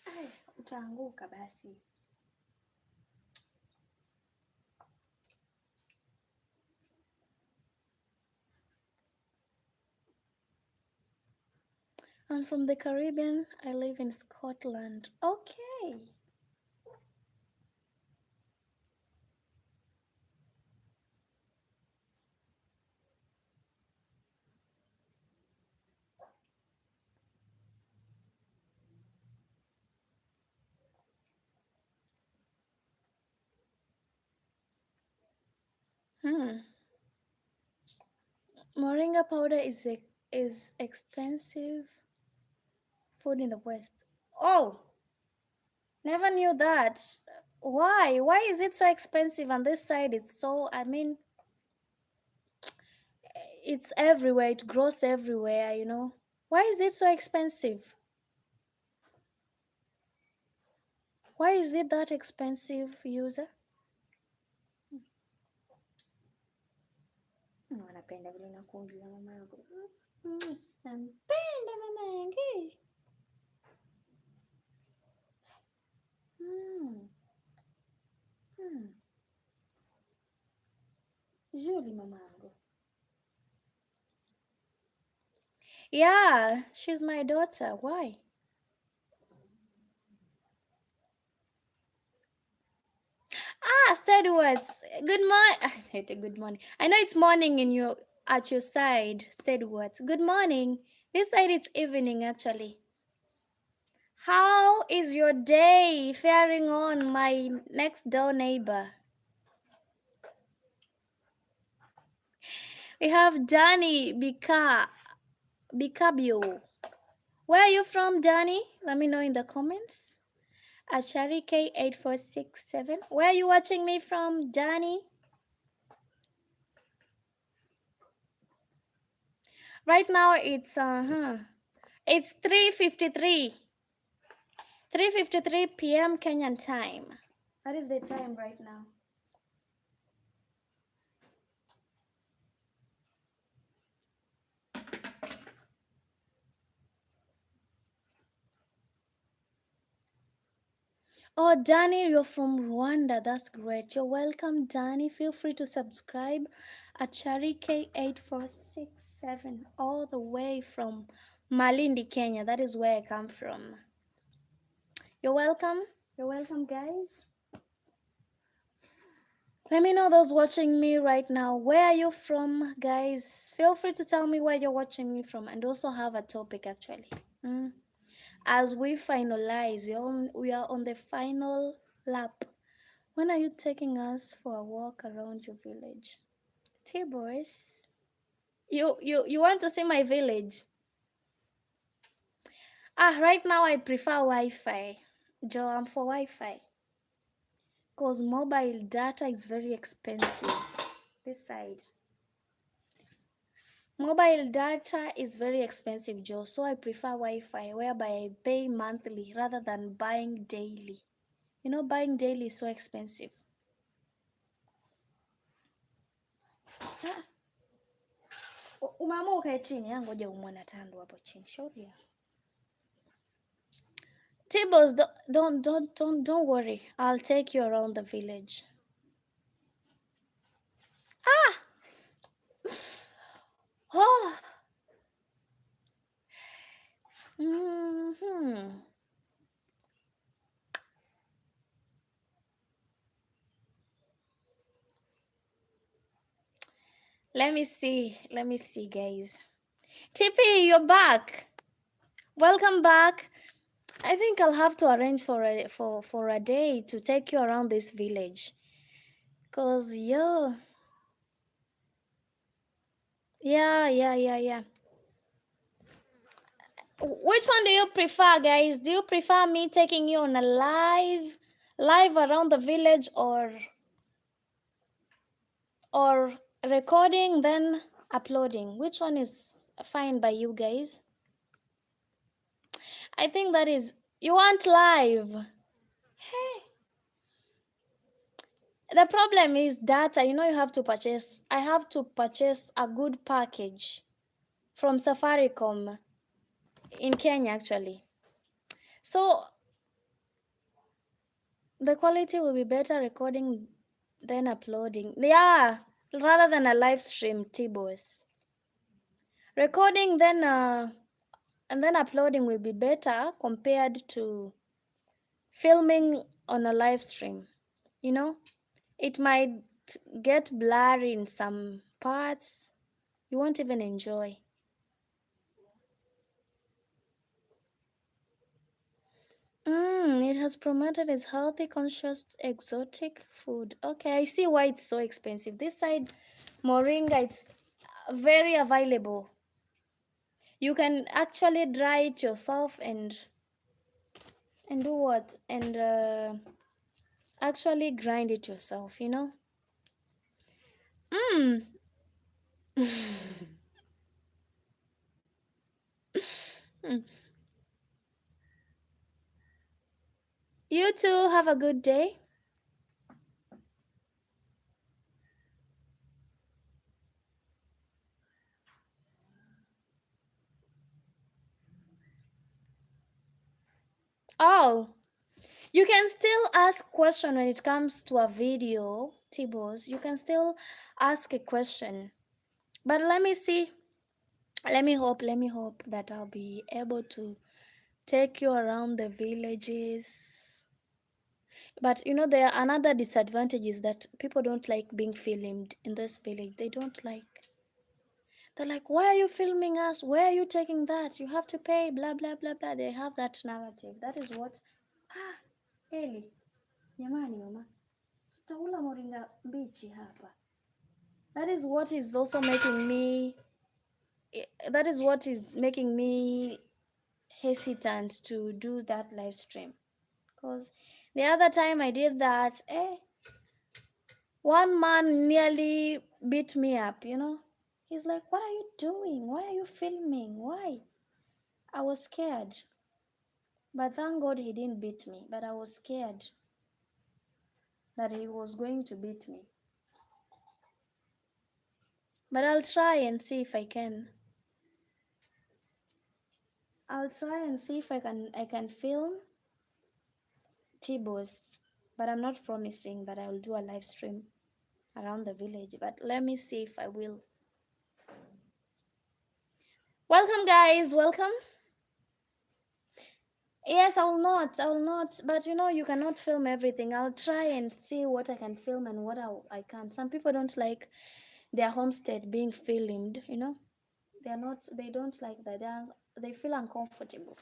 Ay, utaanguka basi. I'm from the Caribbean. I live in Scotland. Okay. Hmm. Moringa powder is expensive food in the West. Oh, never knew that. Why? Why is it so expensive on this side? It's so, I mean, it's everywhere. It grows everywhere, you know. Why is it so expensive? Why is it that expensive, user? Wanapenda vile nakuuliza mama yangu. Nampenda mama yangu. Mm. Mm. Julie mama yangu. Yeah, she's my daughter. Why? Ah, steady words. Good morning. I hate it, good morning. I know it's morning in your at your side. Steady words. Good morning. This side it's evening actually. How is your day faring on, my next door neighbor? We have Danny Bicabio. Where are you from, Danny? Let me know in the comments. Achari K8467. Where are you watching me from, Danny? Right now it's 3:53. 3:53 p.m. Kenyan time. That is the time right now. Oh, Danny, you're from Rwanda. That's great. You're welcome, Danny. Feel free to subscribe at Charike8467 all the way from Malindi, Kenya. That is where I come from. You're welcome. You're welcome, guys. Let me know those watching me right now. Where are you from, guys? Feel free to tell me where you're watching me from, and also have a topic actually. Mm. As we finalize, we are on the final lap. When are you taking us for a walk around your village? T-boys, you want to see my village? Right now I prefer Wi-Fi. Joe, I'm for Wi-Fi. Because mobile data is very expensive. This side. Mobile data is very expensive, Joe, so I prefer Wi-Fi, whereby I pay monthly rather than buying daily. You know, buying daily is so expensive. Umeamua ukae chini, ngoja umwona Tandu hapo chini. Shauri yako. Tibbles, don't worry. I'll take you around the village. Ah! Oh! Mm-hmm. Let me see. Let me see, guys. Tippy, you're back. Welcome back. I think I'll have to arrange for a day to take you around this village. Cause yeah. Yeah. Which one do you prefer, guys? Do you prefer me taking you on a live around the village, or recording then uploading? Which one is fine by you guys? I think that is, you want live. Hey, the problem is data. You know, you have to purchase. I have to purchase a good package from Safaricom in Kenya actually. So the quality will be better recording than uploading. Yeah, rather than a live stream, T-Boss. Recording then and then uploading will be better compared to filming on a live stream. You know, it might get blurry in some parts. You won't even enjoy. It has promoted as healthy, conscious, exotic food. Okay, I see why it's so expensive. This side, moringa, it's very available. You can actually dry it yourself and do what? And actually grind it yourself, you know? Mm. You too have a good day. Oh, you can still ask question when it comes to a video, Tibos. You can still ask a question. But let me see. Let me hope that I'll be able to take you around the villages. But you know, there are another disadvantage is that people don't like being filmed in this village. They don't like. They're like, why are you filming us? Where are you taking that? You have to pay, blah, blah, blah, blah. They have that narrative. That is what. Ah, Eli. Jamani mama. Tutaula moringa mbichi hapa. That is what is also making me. That is what is making me hesitant to do that live stream. Because the other time I did that, one man nearly beat me up, you know. He's like, what are you doing? Why are you filming? Why? I was scared. But thank God he didn't beat me. But I was scared that he was going to beat me. But I'll try and see if I can. I'll try and see if I can film T-Boss, but I'm not promising that I will do a live stream around the village, but let me see if I will. Welcome, guys. Welcome. Yes, I will not. I will not. But you know, you cannot film everything. I'll try and see what I can film and what I can't. Some people don't like their homestead being filmed. You know, they're not. They don't like that. They feel uncomfortable.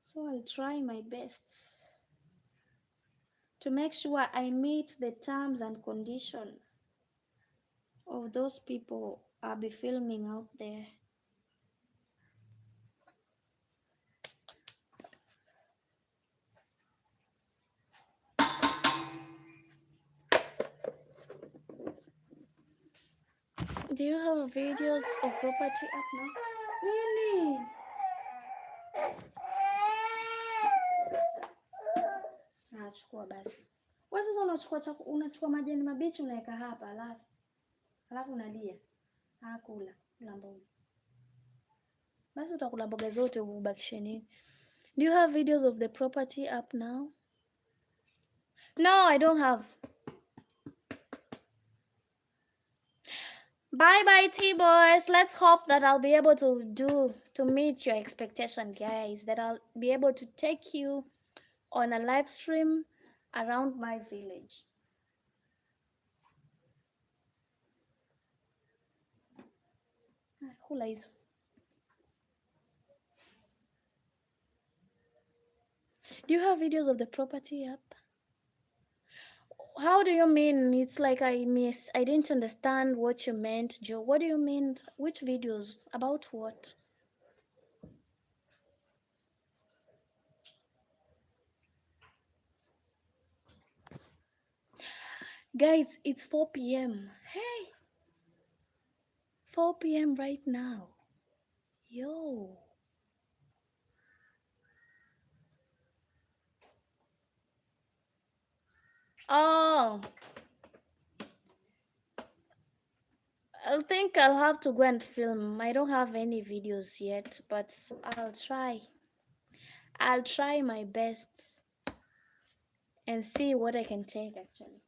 So I'll try my best to make sure I meet the terms and condition of those people I'll be filming out there. Do you have videos of property up now? Really? Nachukua basi. Wewe sasa unachukua majani mabichi unaweka hapa alafu unalia. Kula mboga. Basi utakula mboga zote ubakishe nini? Do you have videos of the property up now? No, I don't have. Bye bye T-Boys. Let's hope that I'll be able to meet your expectation, guys. That I'll be able to take you on a live stream around my village. Hula hizo. Do you have videos of the property up? How do you mean? It's like I didn't understand what you meant, Joe. What do you mean? Which videos? About what? Guys, it's 4 p.m. Hey! 4 p.m. right now. Yo. Oh. I think I'll have to go and film. I don't have any videos yet, but I'll try. I'll try my best and see what I can take actually.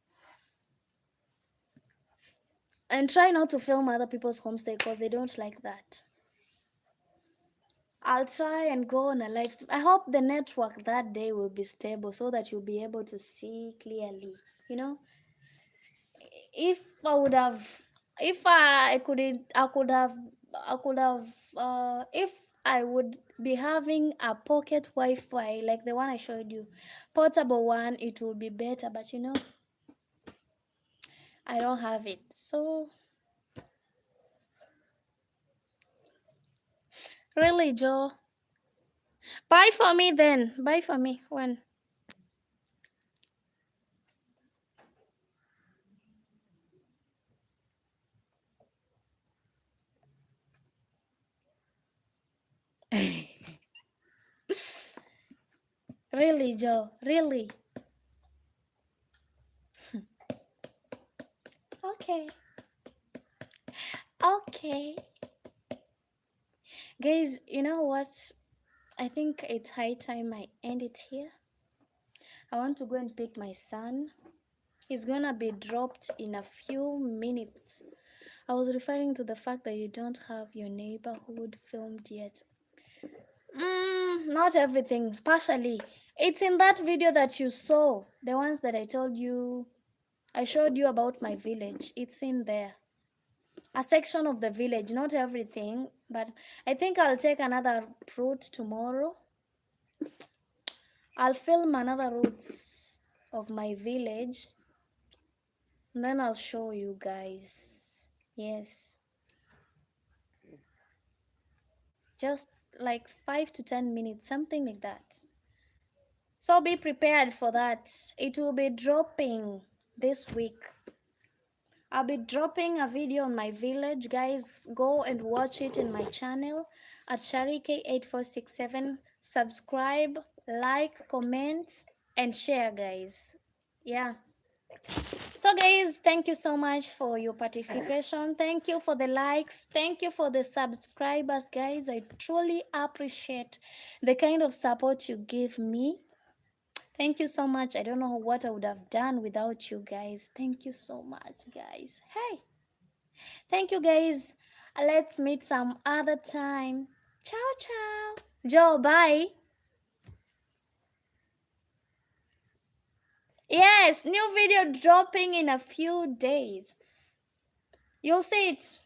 And try not to film other people's homestay because they don't like that. I'll try and go on a live stream. I hope the network that day will be stable so that you'll be able to see clearly. You know, if I would have, if I couldn't, I could have, if I would be having a pocket Wi-Fi like the one I showed you, portable one, it would be better. But you know, I don't have it. So, really, Joe, buy for me then. Buy for me when. Really, Joe, really. Okay. Okay. Guys, you know what? I think it's high time I end it here. I want to go and pick my son. He's gonna be dropped in a few minutes. I was referring to the fact that you don't have your neighborhood filmed yet. Not everything, partially. It's in that video that you saw, the ones that I showed you about my village. It's in there. A section of the village, not everything, but I think I'll take another route tomorrow. I'll film another routes of my village and then I'll show you guys. Yes. Just like 5 to 10 minutes, something like that. So be prepared for that. It will be dropping this week. I'll be dropping a video on my village. Guys, go and watch it in my channel at Sharike8467. Subscribe, like, comment, and share, guys. Yeah. So guys, thank you so much for your participation. Thank you for the likes. Thank you for the subscribers, guys. I truly appreciate the kind of support you give me. Thank you so much. I don't know what I would have done without you guys. Thank you so much, guys. Hey, thank you, guys. Let's meet some other time. Ciao, ciao. Joe, bye. Yes, new video dropping in a few days. You'll see it.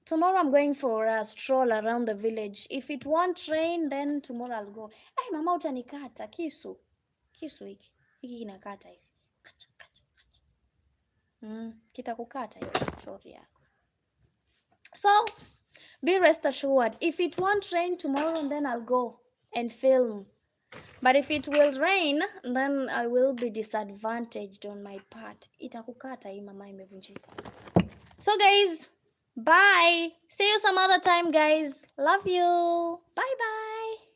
Tomorrow I'm going for a stroll around the village. If it won't rain, then tomorrow I'll go. Hey, mama utanikata kisu. Kisu hiki. Hiki kinakata hivi. Kacha, kacha. Kitakukata hivi shauri yako. So, be rest assured, if it won't rain tomorrow, then I'll go and film. But if it will rain, then I will be disadvantaged on my part. Itakukata hii mama imevunjika. So guys, bye. See you some other time, guys. Love you. Bye bye.